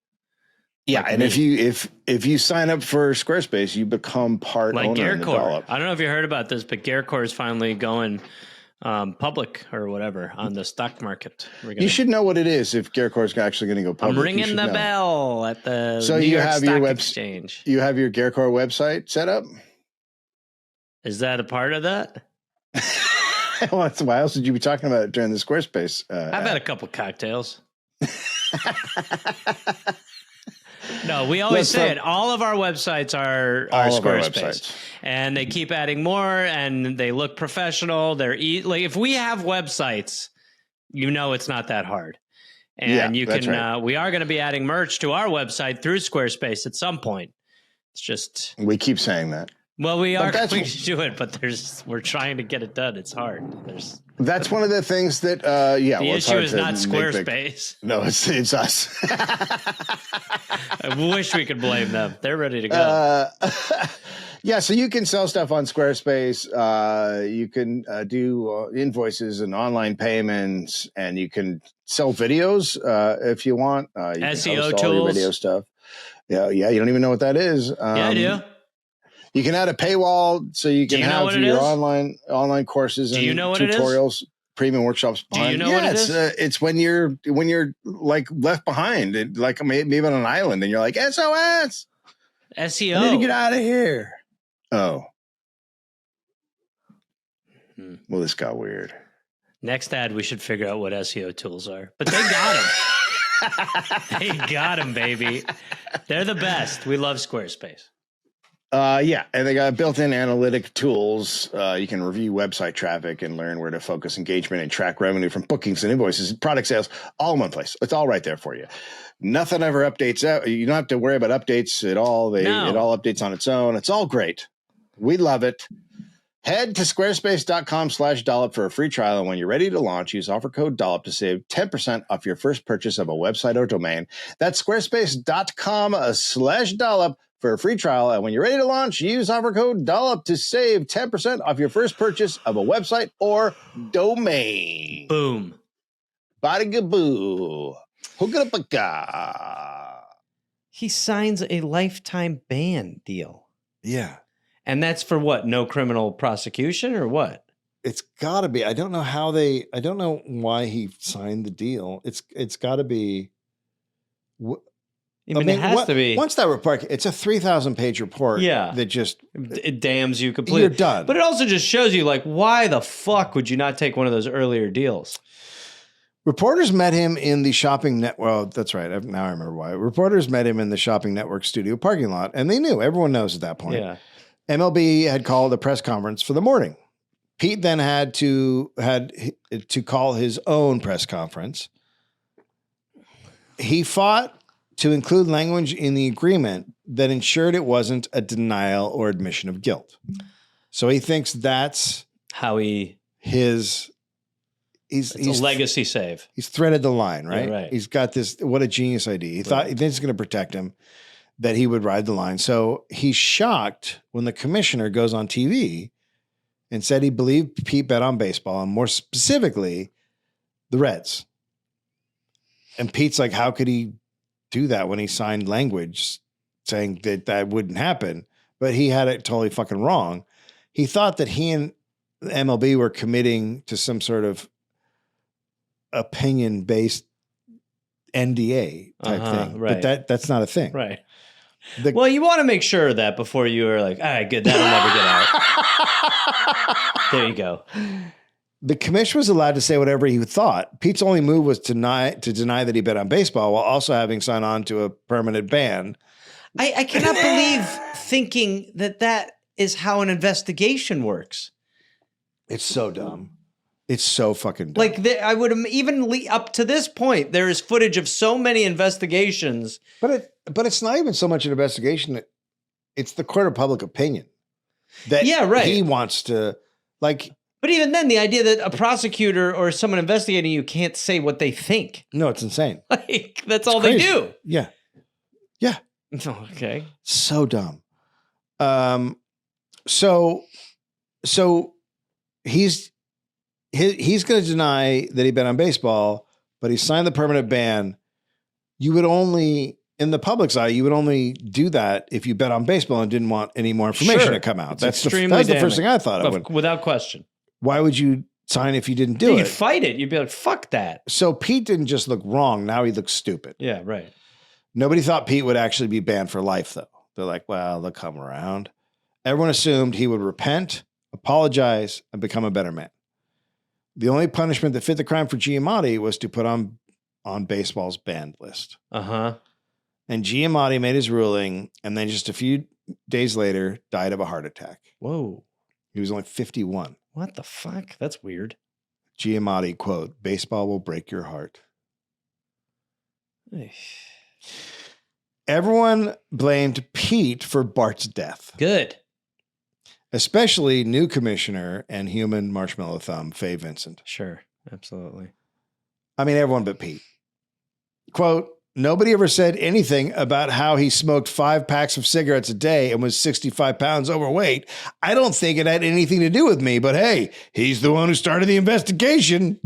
Yeah, like and me. if you sign up for Squarespace, you become part Like owner in the Garecore. Dollop. I don't know if you heard about this, but Garecore is finally going public or whatever on the stock market. You should know what it is if Garecore is actually going to go public. I'm ringing the bell at the So New you York have your Stock Exchange. You have your Garecore website set up? Is that a part of that? Well, why else would you be talking about it during the Squarespace? I've had a couple cocktails. No, we always say it. All of our websites are Squarespace, and they keep adding more, and they look professional. They're like if we have websites, you know it's not that hard, and you can. Right. We are going to be adding merch to our website through Squarespace at some point. It's just we keep saying that. Well, we are going to do it, but we're trying to get it done. It's hard. That's one of the things that, the issue is not Squarespace. No, it's us. I wish we could blame them. They're ready to go. Yeah, so you can sell stuff on Squarespace. You can do invoices and online payments, and you can sell videos if you want. You SEO can host tools. All your video stuff. Yeah, you don't even know what that is. Yeah, I do. You can add a paywall so you can have your online courses and tutorials, premium workshops. Do you know what it is? It's when you're like left behind, like maybe on an island, and you're like SOS. SEO. I need to get out of here. Oh, well, this got weird. Next ad, we should figure out what SEO tools are, but they got them. They got them, baby. They're the best. We love Squarespace. Yeah, and they got built-in analytic tools. You can review website traffic and learn where to focus engagement and track revenue from bookings and invoices and product sales all in one place. It's all right there for you. Nothing ever updates out. You don't have to worry about updates at all. It all updates on its own. It's all great. We love it. Head to squarespace.com/dollop for a free trial. And when you're ready to launch, use offer code dollop to save 10% off your first purchase of a website or domain. That's squarespace.com/dollop for a free trial. And when you're ready to launch, use offer code dollop to save 10% off your first purchase of a website or domain. Boom. Badagaboo. Hookapaka. He signs a lifetime ban deal. Yeah. And that's for what? No criminal prosecution or what? It's got to be. I don't know why he signed the deal. It's got to be. I mean, it has to be. Once that report, it's a 3,000-page report. Yeah. That just. It damns you completely. You're done. But it also just shows you, like, why the fuck would you not take one of those earlier deals? Reporters met him in the shopping network. Well, that's right. Now I remember why. Reporters met him in the shopping network studio parking lot, and they knew. Everyone knows at that point. Yeah. MLB had called a press conference for the morning. Pete then had to call his own press conference. He fought to include language in the agreement that ensured it wasn't a denial or admission of guilt. So he thinks that's how he's a legacy save. He's threaded the line, right? Yeah, right. He's got this. What a genius idea. He thought this is going to protect him, that he would ride the line. So he's shocked when the commissioner goes on TV and said he believed Pete bet on baseball, and more specifically, the Reds. And Pete's like, how could he do that when he signed language saying that wouldn't happen? But he had it totally fucking wrong. He thought that he and the MLB were committing to some sort of opinion-based NDA type thing. Right. But that's not a thing. Right. Well, you want to make sure that before you are like, all right, good, that'll never get out. There you go. The commission was allowed to say whatever he thought. Pete's only move was to deny that he bet on baseball while also having signed on to a permanent ban. I cannot believe thinking that is how an investigation works. It's so dumb. It's so fucking dumb. Like I would even up to this point, there is footage of so many investigations. But it's not even so much an investigation. It's the court of public opinion that he wants to like. But even then, the idea that a prosecutor or someone investigating you can't say what they think. No, it's insane. Like, that's all they do. Yeah. Okay. So dumb. So he's going to deny that he bet on baseball, but he signed the permanent ban. You would only, in the public's eye, you would only do that if you bet on baseball and didn't want any more information to come out. That's the first thing I thought of. Without question. Why would you sign if you didn't do it? You'd fight it. You'd be like, fuck that. So Pete didn't just look wrong. Now he looks stupid. Yeah, right. Nobody thought Pete would actually be banned for life, though. They're like, well, they'll come around. Everyone assumed he would repent, apologize, and become a better man. The only punishment that fit the crime for Giamatti was to put on baseball's banned list. Uh-huh. And Giamatti made his ruling, and then just a few days later, died of a heart attack. Whoa. He was only 51. What the fuck? That's weird. Giamatti, quote, baseball will break your heart. Everyone blamed Pete for Bart's death. Good. Especially new commissioner and human marshmallow thumb, Faye Vincent. Sure. Absolutely. I mean, everyone but Pete. Quote, nobody ever said anything about how he smoked 5 packs of cigarettes a day and was 65 pounds overweight. I don't think it had anything to do with me, but hey, he's the one who started the investigation.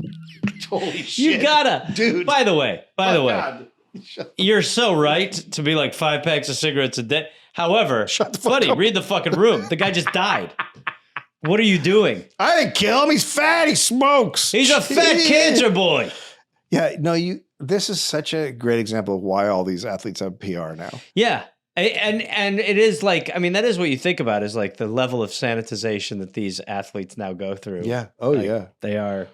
Holy shit. You gotta. Dude. By the way, God. you're so right to be like 5 packs of cigarettes a day. However, Shut the fuck buddy, up. read the fucking room. The guy just died. What are you doing? I didn't kill him. He's fat. He smokes. He's a fat cancer boy. Yeah, no, this is such a great example of why all these athletes have PR now. Yeah. And it is like, I mean, that is what you think about is like the level of sanitization that these athletes now go through. Yeah. Oh, Like, yeah. They are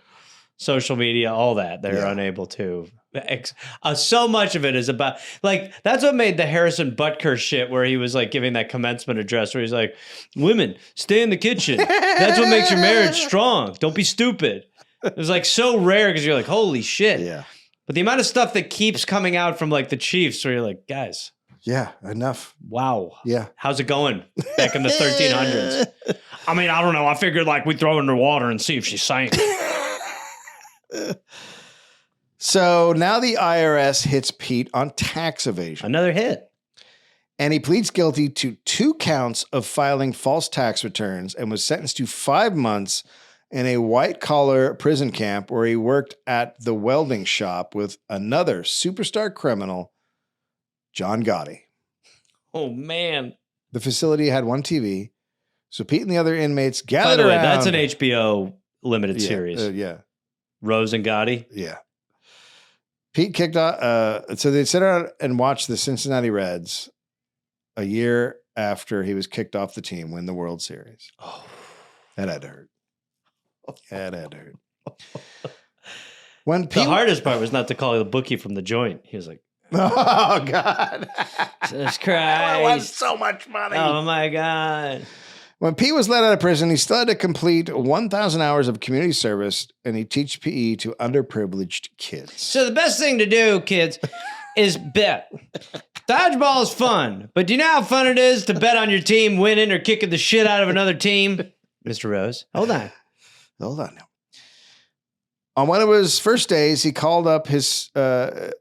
social media, all that. They're unable to. So much of it is about, like, that's what made the Harrison Butker shit where he was like giving that commencement address where he's like, women, stay in the kitchen. That's what makes your marriage strong. Don't be stupid. It was like so rare because you're like, holy shit. Yeah. But the amount of stuff that keeps coming out from like the Chiefs where you're like, guys. Yeah, enough. Wow. Yeah. How's it going back in the 1300s? I mean, I don't know. I figured like we'd throw her in the water and see if she sank. So now the IRS hits Pete on tax evasion. Another hit. And he pleads guilty to 2 counts of filing false tax returns and was sentenced to 5 months in a white-collar prison camp where he worked at the welding shop with another superstar criminal, John Gotti. Oh, man. The facility had 1 TV, so Pete and the other inmates gathered By the way, around. that's an HBO limited series. Yeah. Rose and Gotti. Yeah. Pete kicked off. So they sat around and watched the Cincinnati Reds a year after he was kicked off the team win the World Series. Oh, that had to hurt. That had to hurt. When Pete, the hardest part was not to call the bookie from the joint. He was like, oh God, Jesus Christ. I want so much money. Oh my God. When Pete was let out of prison, he still had to complete 1,000 hours of community service, and he teach PE to underprivileged kids. So the best thing to do, kids, is bet. Dodgeball is fun, but do you know how fun it is to bet on your team winning or kicking the shit out of another team? Mr. Rose, hold on. Hold on now. On one of his first days, he called up his son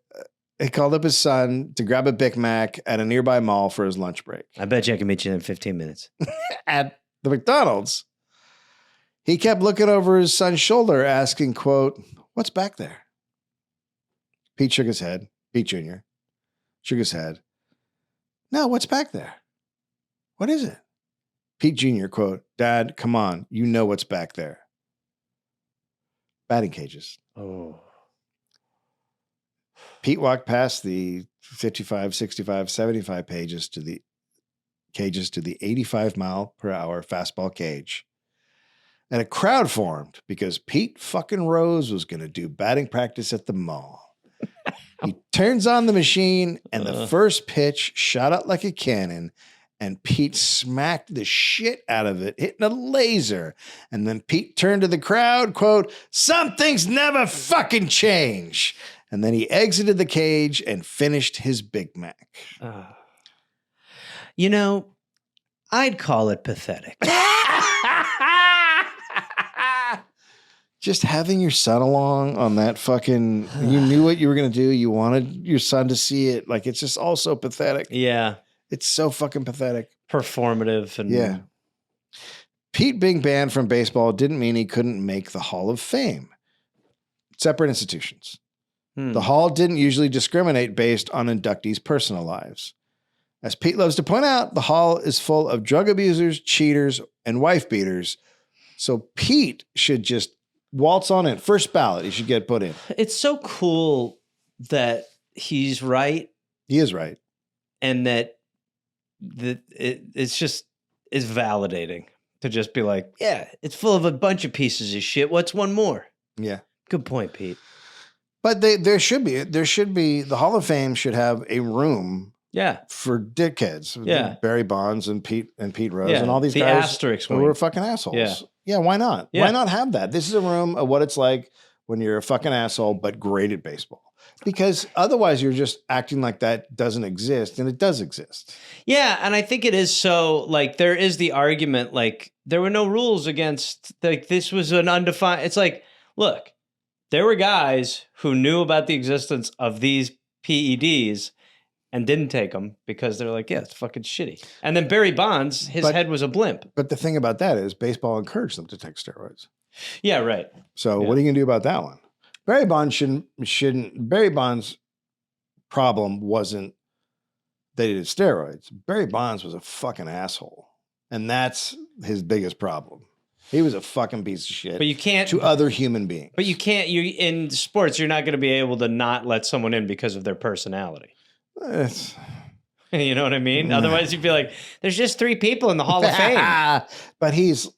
to grab a Big Mac at a nearby mall for his lunch break. I bet you I can meet you in 15 minutes. At the McDonald's, he kept looking over his son's shoulder, asking, quote, what's back there? Pete shook his head. Pete Jr. shook his head. No, what's back there? What is it? Pete Jr., quote, Dad, come on. You know what's back there. Batting cages. Oh. Pete walked past the 55, 65, 75 pages to the 85 mile per hour fastball cage. And a crowd formed because Pete fucking Rose was going to do batting practice at the mall. He turns on the machine and the first pitch shot out like a cannon. And Pete smacked the shit out of it, hitting a laser. And then Pete turned to the crowd, quote, "Some things never fucking change." And then he exited the cage and finished his Big Mac. You know, I'd call it pathetic. Just having your son along on that fucking, you knew what you were going to do. You wanted your son to see it. Like, it's just all so pathetic. Yeah. It's so fucking pathetic. Performative. And yeah. Pete being banned from baseball didn't mean he couldn't make the Hall of Fame. Separate institutions. The Hall didn't usually discriminate based on inductees' personal lives. As Pete loves to point out, the Hall is full of drug abusers, cheaters, and wife beaters. So Pete should just waltz on in. First ballot, he should get put in. It's so cool that he's right. He is right. And that it's just is validating to just be like, yeah, it's full of a bunch of pieces of shit. What's one more? Yeah. Good point, Pete. But there should be the Hall of Fame should have a room for dickheads. Yeah. Barry Bonds and Pete Rose and all these the guys asterisk who were fucking assholes. Yeah, why not? Yeah. Why not have that? This is a room of what it's like when you're a fucking asshole, but great at baseball. Because otherwise you're just acting like that doesn't exist, and it does exist. Yeah, and I think it is so, like, there is the argument, like, there were no rules against, like, this was an undefined, it's like, look, there were guys who knew about the existence of these PEDs and didn't take them because they're like, yeah, it's fucking shitty. And then Barry Bonds, his head was a blimp. But the thing about that is baseball encouraged them to take steroids. Yeah, right. So what are you going to do about that one? Barry Bonds shouldn't. Barry Bonds' problem wasn't that he did steroids. Barry Bonds was a fucking asshole, and that's his biggest problem. He was a fucking piece of shit. But you can't to other human beings. But you can't. You in sports, you're not going to be able to not let someone in because of their personality. You know what I mean? Otherwise, you'd be like, "There's just 3 people in the Hall of Fame." But he's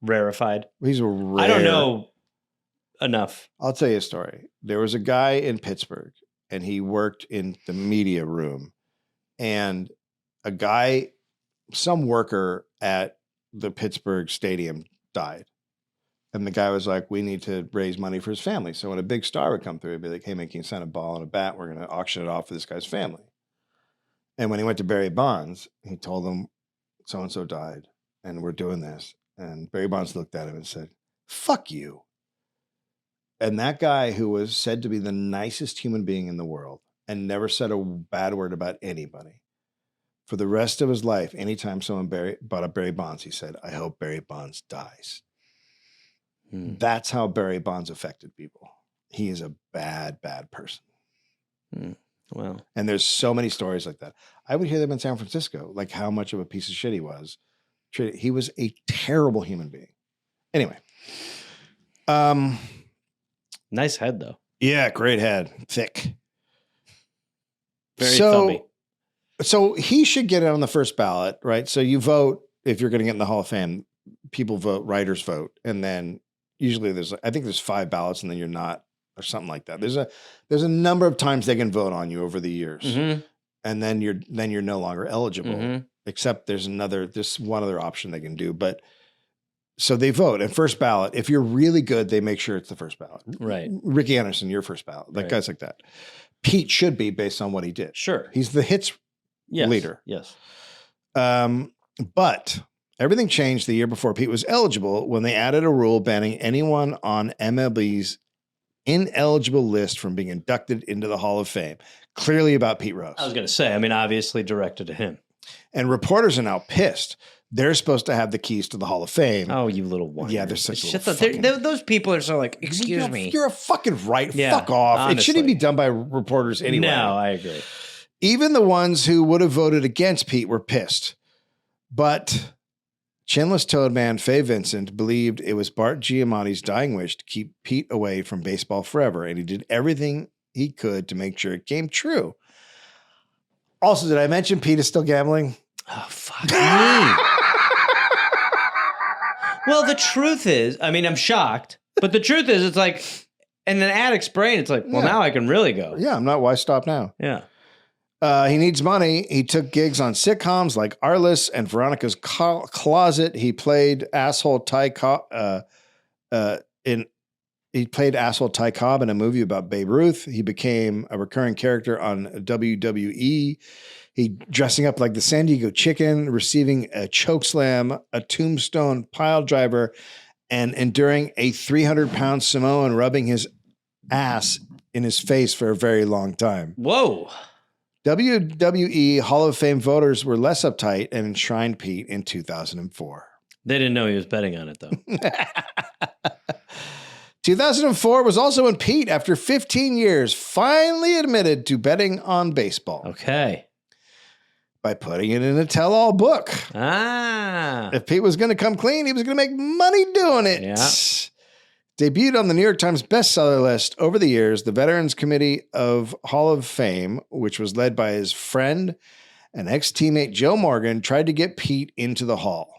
rarefied. He's rare. I don't know enough. I'll tell you a story. There was a guy in Pittsburgh, and he worked in the media room, and some worker at the Pittsburgh stadium died. And the guy was like, we need to raise money for his family. So when a big star would come through, he'd be like, hey, man, can you send a ball and a bat? We're going to auction it off for this guy's family. And when he went to Barry Bonds, he told him, so-and-so died, and we're doing this. And Barry Bonds looked at him and said, fuck you. And that guy, who was said to be the nicest human being in the world and never said a bad word about anybody, for the rest of his life, anytime someone brought up Barry Bonds, he said, I hope Barry Bonds dies. That's how Barry Bonds affected people. He is a bad, bad person. Well, and there's so many stories like that. I would hear them in San Francisco, like how much of a piece of shit he was. He was a terrible human being. Anyway. Nice head, though. Yeah, great head. Thick. Very thumby. So he should get it on the first ballot, right? So you vote if you're going to get in the Hall of Fame. People vote, writers vote, and then usually I think there's 5 ballots, and then you're not, or something like that. There's a number of times they can vote on you over the years, and then you're no longer eligible. Except there's one other option they can do, but so they vote. And first ballot, if you're really good, they make sure it's the first ballot. Right. Ricky Anderson, your first ballot, like guys like that. Pete should be based on what he did. Sure, he's the hits leader. Yes, but everything changed the year before Pete was eligible when they added a rule banning anyone on MLB's ineligible list from being inducted into the Hall of Fame. Clearly about Pete Rose. I was going to say, I mean, obviously directed to him. And reporters are now pissed. They're supposed to have the keys to the Hall of Fame. Oh, you little whiner. Yeah, they're such little those people are so like, excuse me. You're a fucking right. Yeah, fuck off. honestly. It shouldn't be done by reporters anyway. No, I agree. Even the ones who would have voted against Pete were pissed. But Chinless Toadman Faye Vincent believed it was Bart Giamatti's dying wish to keep Pete away from baseball forever, and he did everything he could to make sure it came true. Also, did I mention Pete is still gambling? Oh, fuck me. Well, the truth is, I mean, I'm shocked, but the truth is, it's like, in an addict's brain, it's like, well, Yeah. now I can really go. Yeah, I'm not. Why stop now? Yeah. He needs money. He took gigs on sitcoms like Arliss and Veronica's Closet. He played asshole Ty Cobb He played asshole Ty Cobb in a movie about Babe Ruth. He became a recurring character on WWE. He dressing up like the San Diego Chicken, receiving a chokeslam, a tombstone pile driver, and enduring a 300-pound Samoan rubbing his ass in his face for a very long time. Whoa. WWE Hall of Fame voters were less uptight and enshrined Pete in 2004. They didn't know he was betting on it, though. 2004 was also when Pete, after 15 years, finally admitted to betting on baseball. Okay. By putting it in a tell-all book. Ah. If Pete was going to come clean, he was going to make money doing it. Yeah. Debuted on the New York Times bestseller list over the years, the Veterans Committee of Hall of Fame, which was led by his friend and ex-teammate Joe Morgan, tried to get Pete into the Hall.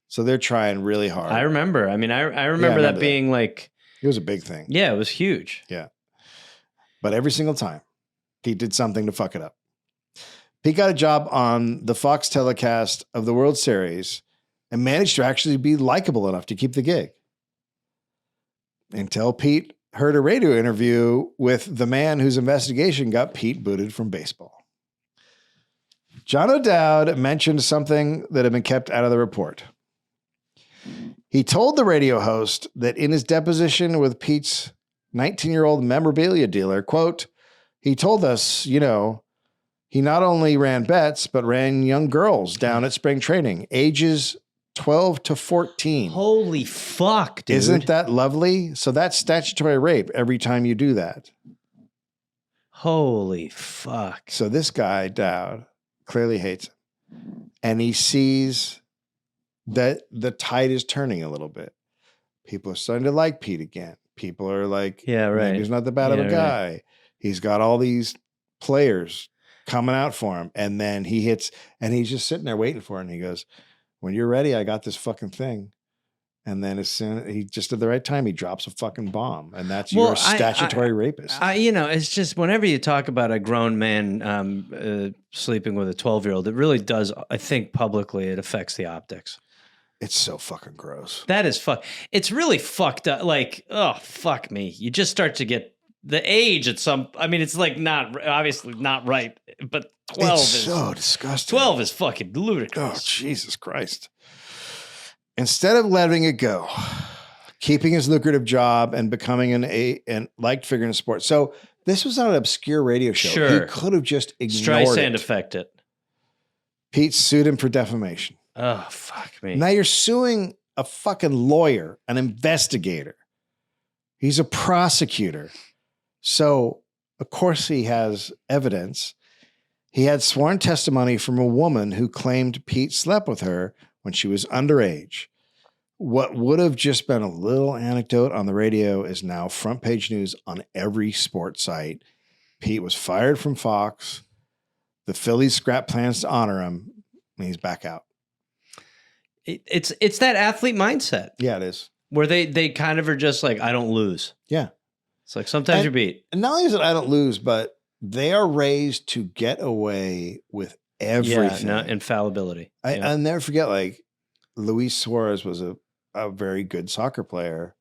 So they're trying really hard. I remember. I mean, I remember that being like... It was a big thing. Yeah, it was huge. Yeah. But every single time, Pete did something to fuck it up. Pete got a job on the Fox telecast of the World Series and managed to actually be likable enough to keep the gig. Until Pete heard a radio interview with the man whose investigation got Pete booted from baseball. John O'Dowd mentioned something that had been kept out of the report. He told the radio host that in his deposition with Pete's 19-year-old memorabilia dealer, quote, he told us, you know, he not only ran bets, but ran young girls down at spring training, ages 12 to 14. Holy fuck, dude. Isn't that lovely? So that's statutory rape every time you do that. Holy fuck. So this guy, Dowd, clearly hates him. And he sees that the tide is turning a little bit. People are starting to like Pete again. People are like, yeah, right. He's not that bad of a guy. Right. He's got all these players coming out for him. And then he hits, and he's just sitting there waiting for it. And he goes, when you're ready, I got this fucking thing. And then as soon he just at the right time, he drops a fucking bomb. And that's your statutory rapist. You know, it's just whenever you talk about a grown man sleeping with a 12-year-old, it really does, I think publicly, it affects the optics. It's so fucking gross. That is it's really fucked up. Like, oh, fuck me. You just start to get the age at some, I mean, it's like obviously not right, but 12 is so disgusting. 12 is fucking ludicrous. Oh, Jesus Christ. Instead of letting it go, keeping his lucrative job and becoming an liked figure in sports. So this was on an obscure radio show. Sure. He could have just ignored Streisand effect it. Pete sued him for defamation. Oh, fuck me. Now you're suing a fucking lawyer, an investigator. He's a prosecutor. So, of course, he has evidence. He had sworn testimony from a woman who claimed Pete slept with her when she was underage. What would have just been a little anecdote on the radio is now front page news on every sports site. Pete was fired from Fox. The Phillies scrap plans to honor him, and he's back out. It's that athlete mindset. Yeah, it is. Where they kind of are just like, I don't lose. Yeah. It's like sometimes you're beat. And not only is it I don't lose, but they are raised to get away with everything. Yeah, no, infallibility. I'll never forget, like, Luis Suarez was a very good soccer player,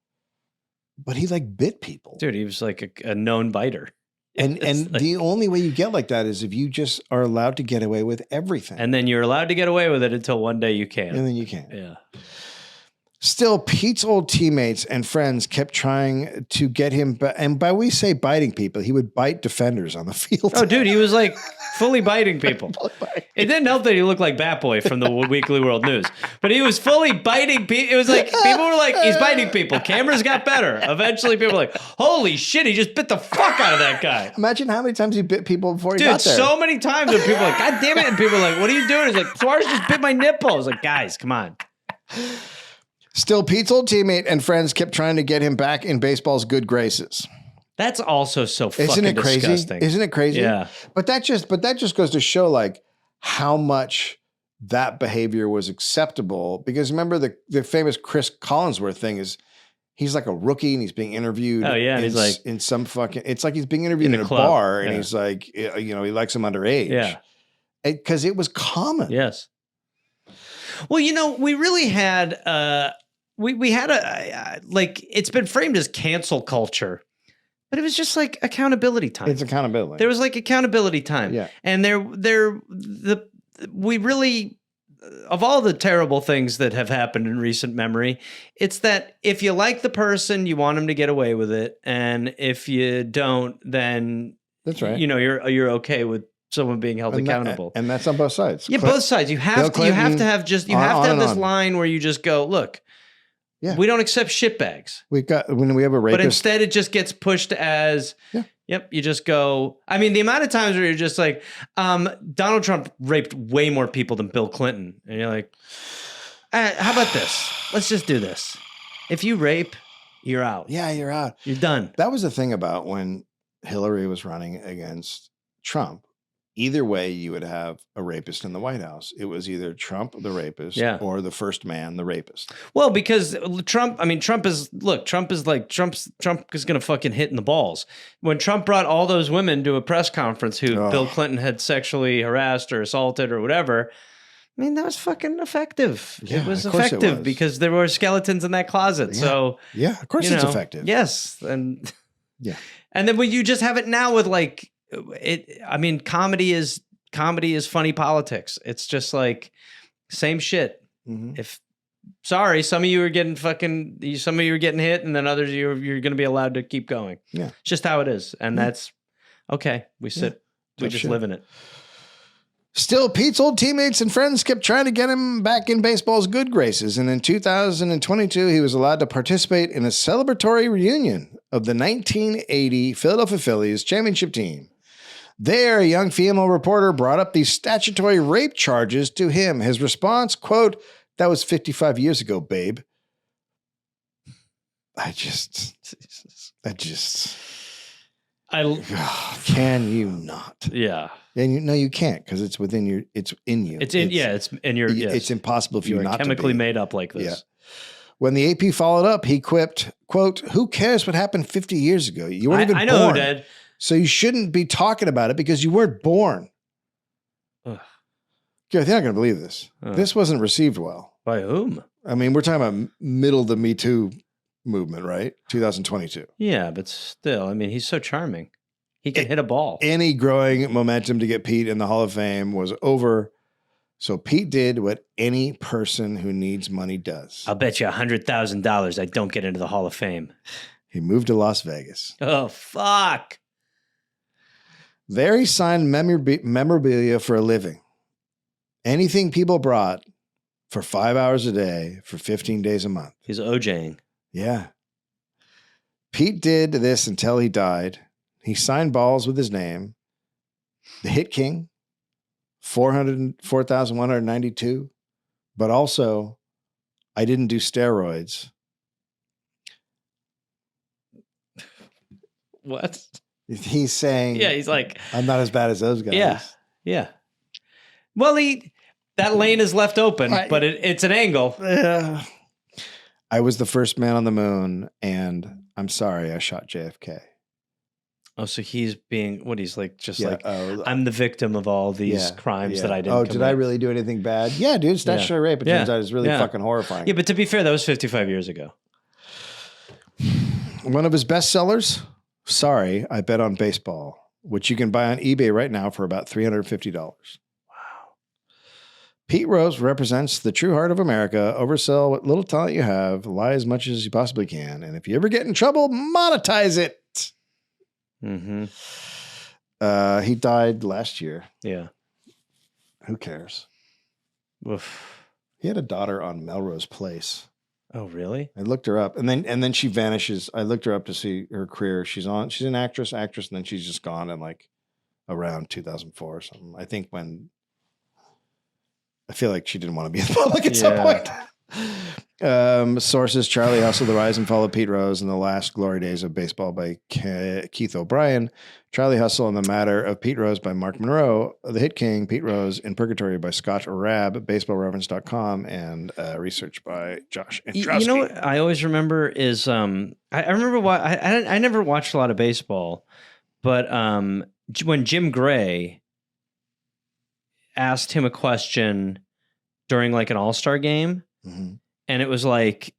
but he like bit people. Dude, he was like a known biter. And like, the only way you get like that is if you just are allowed to get away with everything. And then you're allowed to get away with it until one day you can't. And then you can't. Yeah. Still, Pete's old teammates and friends kept trying to get him, and by we say biting people, he would bite defenders on the field. Oh, dude, he was like fully biting people. It didn't help that he looked like Bat Boy from the Weekly World News, but he was fully biting people. It was like, people were like, he's biting people. Cameras got better. Eventually, people were like, holy shit, he just bit the fuck out of that guy. Imagine how many times he bit people before he Dude, got there. So many times when people were like, God damn it. And people were like, what are you doing? He's like, Suarez just bit my nipple. I was like, guys, come on. Still, Pete's old teammate and friends kept trying to get him back in baseball's good graces. That's also so fucking Isn't it crazy? disgusting. Isn't it crazy? Yeah. But that just goes to show like how much that behavior was acceptable. Because remember the famous Chris Collinsworth thing is he's like a rookie and he's being interviewed. Oh, yeah, and he's like- in some fucking, it's like he's being interviewed in a club, bar and yeah. he's like, you know, he likes him underage. Yeah. Because it was common. Yes. Well, you know, we really had we had a like it's been framed as cancel culture, but it was just like accountability time. It's accountability. There was like accountability time. Yeah. And we really, of all the terrible things that have happened in recent memory, it's that if you like the person, you want them to get away with it, and if you don't, then That's right. you know you're okay with someone being held accountable. And that's on both sides. Yeah, both sides. You have to have this line where you just go, look, we don't accept shitbags. When we have a rapist. But instead it just gets pushed as, yep, you just go. I mean, the amount of times where you're just like, Donald Trump raped way more people than Bill Clinton. And you're like, how about this? Let's just do this. If you rape, you're out. Yeah, you're out. You're done. That was the thing about when Hillary was running against Trump. Either way, you would have a rapist in the White House. It was either Trump, the rapist, or the first man, the rapist. Well, because Trump is going to fucking hit in the balls. When Trump brought all those women to a press conference who Bill Clinton had sexually harassed or assaulted or whatever, I mean, that was fucking effective. Yeah, it was of course it effective was. because there were skeletons in that closet. Yeah. So yeah, of course it's effective. Yes. And yeah. And then when you just have it now with like, comedy is funny politics. It's just like same shit. Mm-hmm. Some of you are getting hit, and then others you're going to be allowed to keep going. Yeah, it's just how it is, and that's okay. We just live in it. Still, Pete's old teammates and friends kept trying to get him back in baseball's good graces, and in 2022, he was allowed to participate in a celebratory reunion of the 1980 Philadelphia Phillies championship team. There, a young female reporter brought up these statutory rape charges to him. His response, quote, "That was 55 years ago, babe." Can you not? Yeah. And no, you can't because it's within your. It's in you. It's in your. Yes. It's impossible for you not chemically to be. made up like this. Yeah. When the AP followed up, he quipped, quote, "Who cares what happened 50 years ago? You weren't even born. I know who did. So you shouldn't be talking about it because you weren't born." Ugh. Gareth, you're not going to believe this. This wasn't received well. By whom? I mean, we're talking about middle of the Me Too movement, right? 2022. Yeah, but still, I mean, he's so charming. He can hit a ball. Any growing momentum to get Pete in the Hall of Fame was over. So Pete did what any person who needs money does. I'll bet you $100,000 I don't get into the Hall of Fame. He moved to Las Vegas. Oh, fuck. There he signed memorabilia for a living. Anything people brought for 5 hours a day for 15 days a month. He's OJing. Yeah. Pete did this until he died. He signed balls with his name. The Hit King, 4,192. But also, I didn't do steroids. What? He's saying, yeah, he's like, I'm not as bad as those guys. Yeah. Yeah. Well, that lane is left open, but it's an angle. I was the first man on the moon, and I'm sorry I shot JFK. Oh, so he's being he's like, I'm the victim of all these crimes that I didn't commit. Did I really do anything bad? Yeah, dude, statutory rape. It turns out it's really fucking horrifying. Yeah, but to be fair, that was 55 years ago. One of his bestsellers, Sorry, I Bet on Baseball, which you can buy on eBay right now for about $350. Wow. Pete Rose represents the true heart of America. Oversell what little talent you have, lie as much as you possibly can, and if you ever get in trouble, monetize it. Mm-hmm. He died last year. Yeah. Who cares? Oof. He had a daughter on Melrose Place. Oh, really? I looked her up, and then she vanishes. I looked her up to see her career. She's an actress, and then she's just gone in like around 2004 or something. I think when I feel like she didn't want to be in the public at some point. Sources: Charlie Hustle, The Rise and Fall of Pete Rose, and the Last Glory Days of Baseball by Keith O'Brien. Charlie Hustle and the Matter of Pete Rose by Mark Monroe. The Hit King, Pete Rose in Purgatory by Scott Rabb, baseballreference.com, and research by Josh Antrowski. You know what I always remember is I remember why I never watched a lot of baseball, but when Jim Gray asked him a question during like an all-star game, and it was like,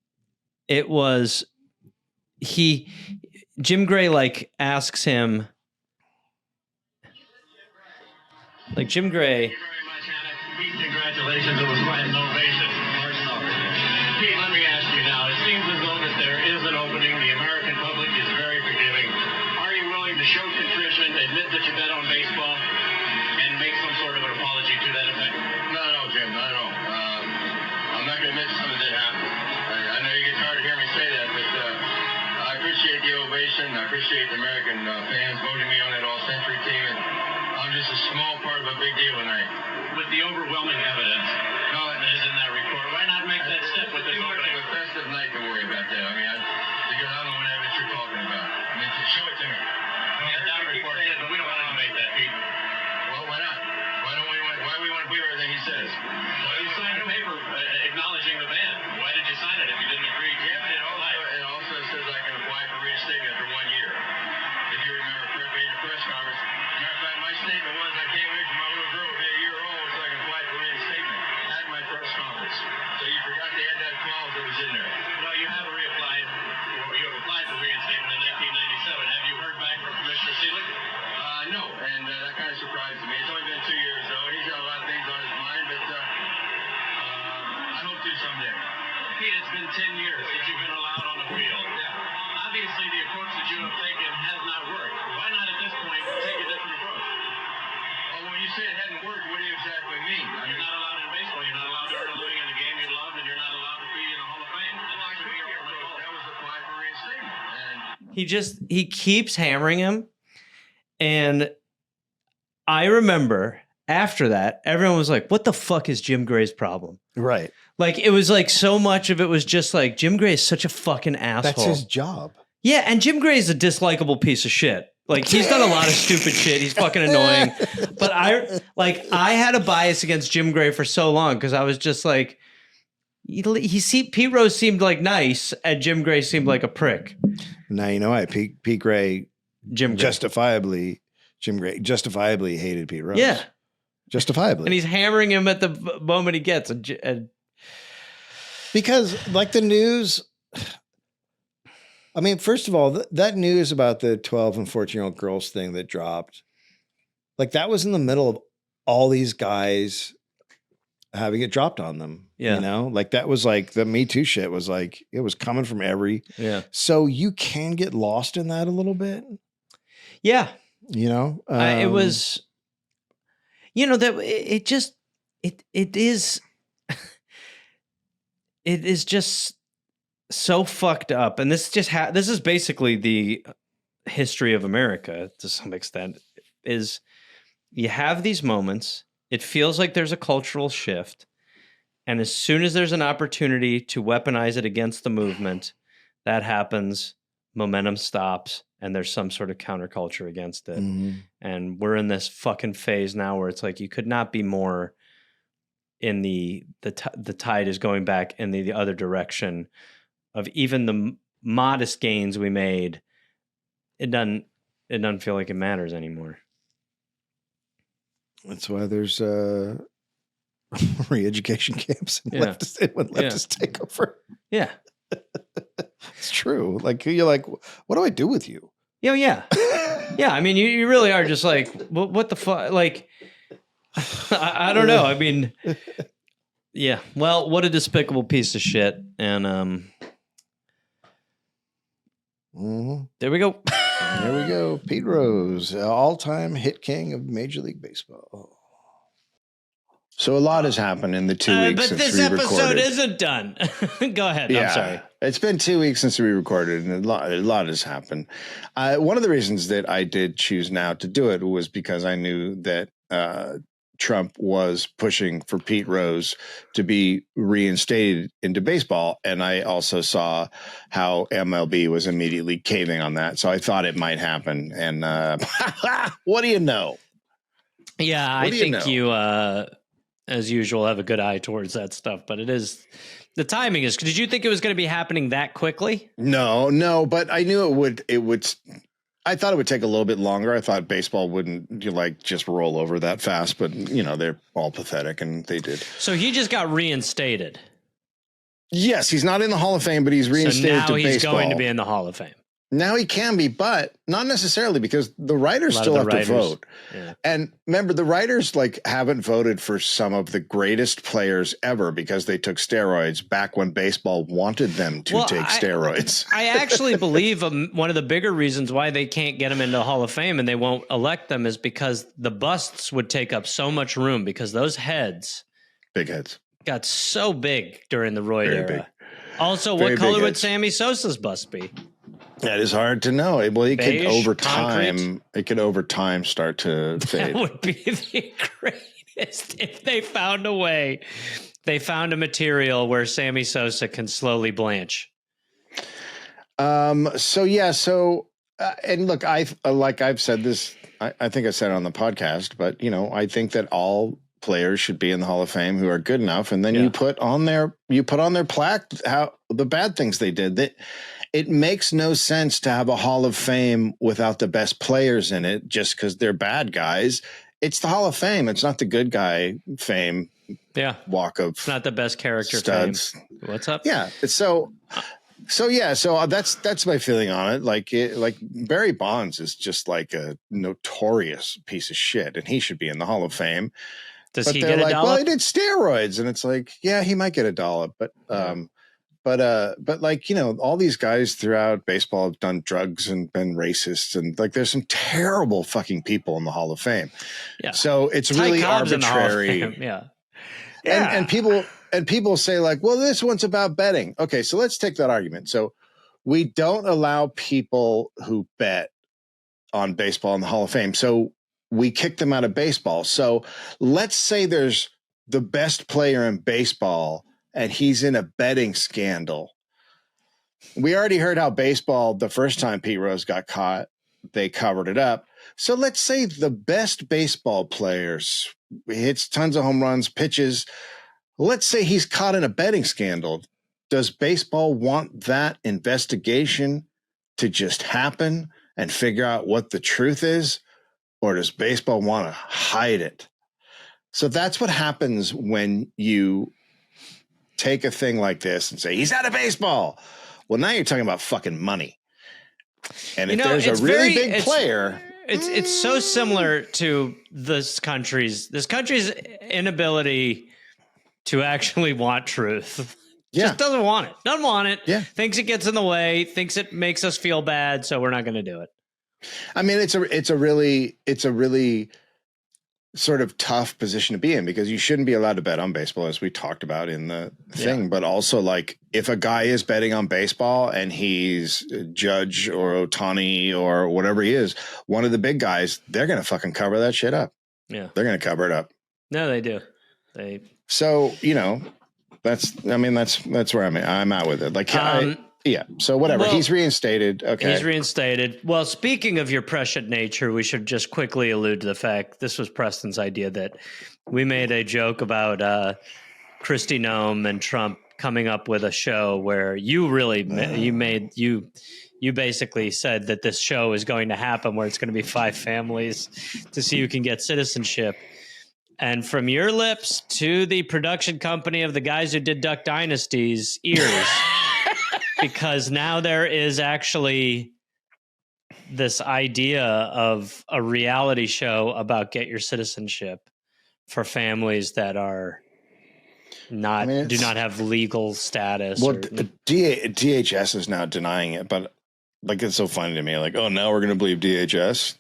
Jim Gray like asks him, like Jim Gray. Thank you very much, Hannah. Pete, congratulations. It was quite an ovation. Pete, let me ask you now. It seems as though that there is an opening. The American public is very forgiving. Are you willing to show contrition, admit that you bet on baseball, and make some sort of an apology to that effect? Not at all, Jim. Not at all. I'm not going to admit to something that happened. I know you get tired of hearing me say that, but I appreciate the ovation. I appreciate the American fans voting me on that all-century team. And I'm just a small part of a big deal tonight. With the overwhelming evidence that is in that report, why not make that step with this Too much opening? of a festive night to worry about that. I mean, because I don't know what evidence you're talking about. I mean, show it to me. That report did, but we don't want to debate that, Pete. Well, why not? Why do we want to believe everything he says? Well, you signed a paper acknowledging the ban. Why did you sign it if you didn't agree? Yeah, but it also says I can apply for reinstatement for 1 year. If you remember correctly in the press conference. Matter of fact, my statement was I can't wait for my little girl to be a year old so I can apply for reinstatement at my press conference. So you forgot to add that clause that was in there. Well, you have reapplied. You have applied for reinstatement in 1997. Have you heard back from Commissioner Seelig? No, and that kind of surprised me. It's only been 2 years, though, and he's got a lot of things on his mind, but I hope to someday. Pete, it's been 10 years since you've been allowed on the field. Yeah. Obviously, the approach that you have taken has not worked. Why not at this point take a different approach? Well, when you say it hadn't worked, what do you exactly mean? You're not allowed in baseball. You're not allowed to earn a living in the game you love, and you're not allowed to be in the Hall of Fame. That was apply for reinstatement. And He keeps hammering him. And I remember after that, everyone was like, what the fuck is Jim Gray's problem? Right. Like, it was like so much of it was just like, Jim Gray is such a fucking asshole. That's his job. Yeah, and Jim Gray is a dislikable piece of shit. Like, he's done a lot of stupid shit. He's fucking annoying. But I had a bias against Jim Gray for so long because I was just like, Pete Rose seemed like nice, and Jim Gray seemed like a prick. Now you know why Pete Gray Jim Gray. Jim Gray justifiably hated Pete Rose. Yeah. Justifiably. And he's hammering him at the moment he gets. Because, like, the news, I mean, first of all, that news about the 12 and 14-year-old girls thing that dropped, like, that was in the middle of all these guys having it dropped on them. Yeah. You know, like, that was like the Me Too shit was like, it was coming from every. Yeah. So you can get lost in that a little bit. Yeah. You know, It was, you know, that it is just so fucked up. And this is basically the history of America to some extent, is you have these moments. It feels like there's a cultural shift. And as soon as there's an opportunity to weaponize it against the movement, that happens, momentum stops, and there's some sort of counterculture against it. Mm-hmm. And we're in this fucking phase now where it's like you could not be more in the tide is going back in the other direction of even the modest gains we made. It doesn't feel like it matters anymore. That's why there's re-education camps and Yeah. leftists take over. Yeah. It's true. Like, you're like, what do I do with you? Yeah. Yeah. I mean, you really are just like, what the fuck? Like, I don't know. I mean, yeah. Well, what a despicable piece of shit. And there we go. There we go. Pete Rose, all-time hit king of Major League Baseball. So a lot has happened in the 2 weeks but since this we episode recorded. isn't done. Go ahead. I'm sorry. It's been 2 weeks since we recorded, and a lot has happened. One of the reasons that I did choose now to do it was because I knew that Trump was pushing for Pete Rose to be reinstated into baseball. And I also saw how MLB was immediately caving on that. So I thought it might happen. And what do you know? Yeah, I think you, as usual, have a good eye towards that stuff. But the timing is. Did you think it was going to be happening that quickly? No, but I knew it would. I thought it would take a little bit longer. I thought baseball wouldn't just roll over that fast, but they're all pathetic, and they did. So he just got reinstated. Yes, he's not in the Hall of Fame, but he's reinstated to baseball. Now he's going to be in the Hall of Fame. Now he can be, but not necessarily, because the writers still have to vote. Yeah. And remember, the writers haven't voted for some of the greatest players ever because they took steroids back when baseball wanted them to take steroids. I actually believe one of the bigger reasons why they can't get them into the Hall of Fame and they won't elect them is because the busts would take up so much room, because those big heads, got so big during the Roy era. Big. Also, Very what color would heads. Sammy Sosa's bust be? That is hard to know. Well, it Beige, could over concrete? time start to fade. That would be the greatest if they found a way. They found a material where Sammy Sosa can slowly blanch. And look, I've said this. I think I said it on the podcast, but I think that all players should be in the Hall of Fame who are good enough, and then you put on their plaque how the bad things they did. That it makes no sense to have a Hall of Fame without the best players in it just because they're bad guys. It's the Hall of Fame. It's not the good guy fame. Yeah, walk of. It's not the best character studs. fame. What's up? Yeah, so that's my feeling on it. Like Barry Bonds is just like a notorious piece of shit, and he should be in the Hall of Fame. Does but he they're get a like, dollop? well, he did steroids, and it's like, yeah, he might get a dollop, but all these guys throughout baseball have done drugs and been racists, and there's some terrible fucking people in the Hall of Fame. Yeah. So it's Ty really Cobb's in the Hall of arbitrary. Fame. Yeah. And people say well, this one's about betting. Okay, so let's take that argument. So we don't allow people who bet on baseball in the Hall of Fame. So we kick them out of baseball. So let's say there's the best player in baseball and he's in a betting scandal. We already heard how baseball, the first time Pete Rose got caught, they covered it up. So let's say the best baseball players hits tons of home runs, pitches. Let's say he's caught in a betting scandal. Does baseball want that investigation to just happen and figure out what the truth is? Or does baseball want to hide it? So that's what happens when you take a thing like this and say, he's out of baseball. Well, now you're talking about fucking money. And if there's a really big player. It's so similar to this country's inability to actually want truth. Just doesn't want it. Doesn't want it. Yeah. Thinks it gets in the way. Thinks it makes us feel bad. So we're not going to do it. I mean, it's a really sort of tough position to be in, because you shouldn't be allowed to bet on baseball, as we talked about in the thing. But also, if a guy is betting on baseball and he's Judge or Ohtani or whatever he is, one of the big guys, they're going to fucking cover that shit up. Yeah. They're going to cover it up. No, they do. So, that's where I'm at with it. So whatever. Well, he's reinstated. Okay. He's reinstated. Well, speaking of your prescient nature, we should just quickly allude to the fact this was Preston's idea that we made a joke about Kristi Noem and Trump coming up with a show where you basically said that this show is going to happen where it's going to be 5 families to see who can get citizenship. And from your lips to the production company of the guys who did Duck Dynasty's ears, because now there is actually this idea of a reality show about get your citizenship for families that are not do not have legal status. Well, DHS is now denying it, but it's so funny to me. Now we're going to believe DHS.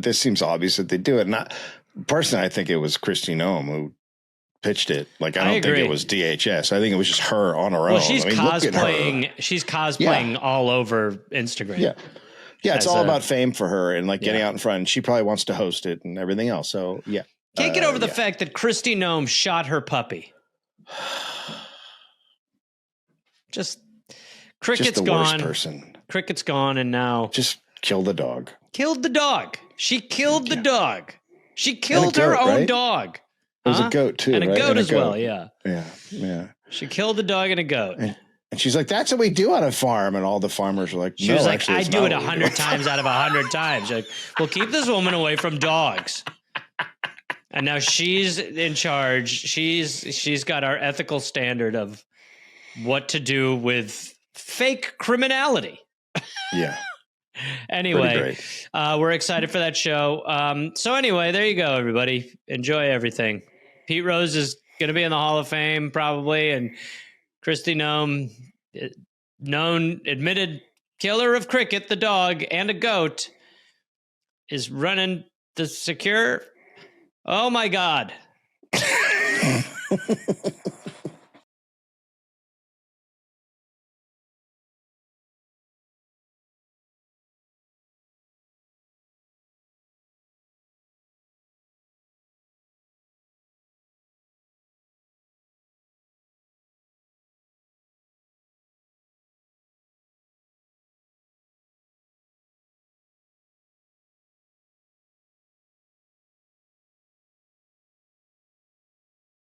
This seems obvious that they do it. Not personally, I think it was Kristi Noem who pitched it. I don't think it was DHS. I think it was just her on her own. She's cosplaying. She's cosplaying all over Instagram. Yeah. Yeah, it's as all a- about fame for her and like getting Yeah. out in front. And she probably wants to host it and everything else. So yeah. Can't get over the yeah. fact that Christy Nome shot her puppy. Just Cricket's Just the gone. worst person. Cricket's gone, and now Just kill the dog. killed the dog. She killed the Yeah. dog. She killed goat, her own right? dog. It was Huh? a goat too, And a right? goat as well. Yeah. Yeah. She killed the dog and a goat. And she's like, "That's what we do on a farm." And all the farmers are like, She "No, was like, actually, I it's do not it what we 100 times out of 100 times. You're like, well, keep this woman away from dogs. And now she's in charge. She's got our ethical standard of what to do with fake criminality. Yeah. Anyway, we're excited for that show. So anyway, there you go, everybody. Enjoy everything. Pete Rose is going to be in the Hall of Fame probably, and Christy Nome, known admitted killer of Cricket, the dog, and a goat, is running the secure. Oh my God.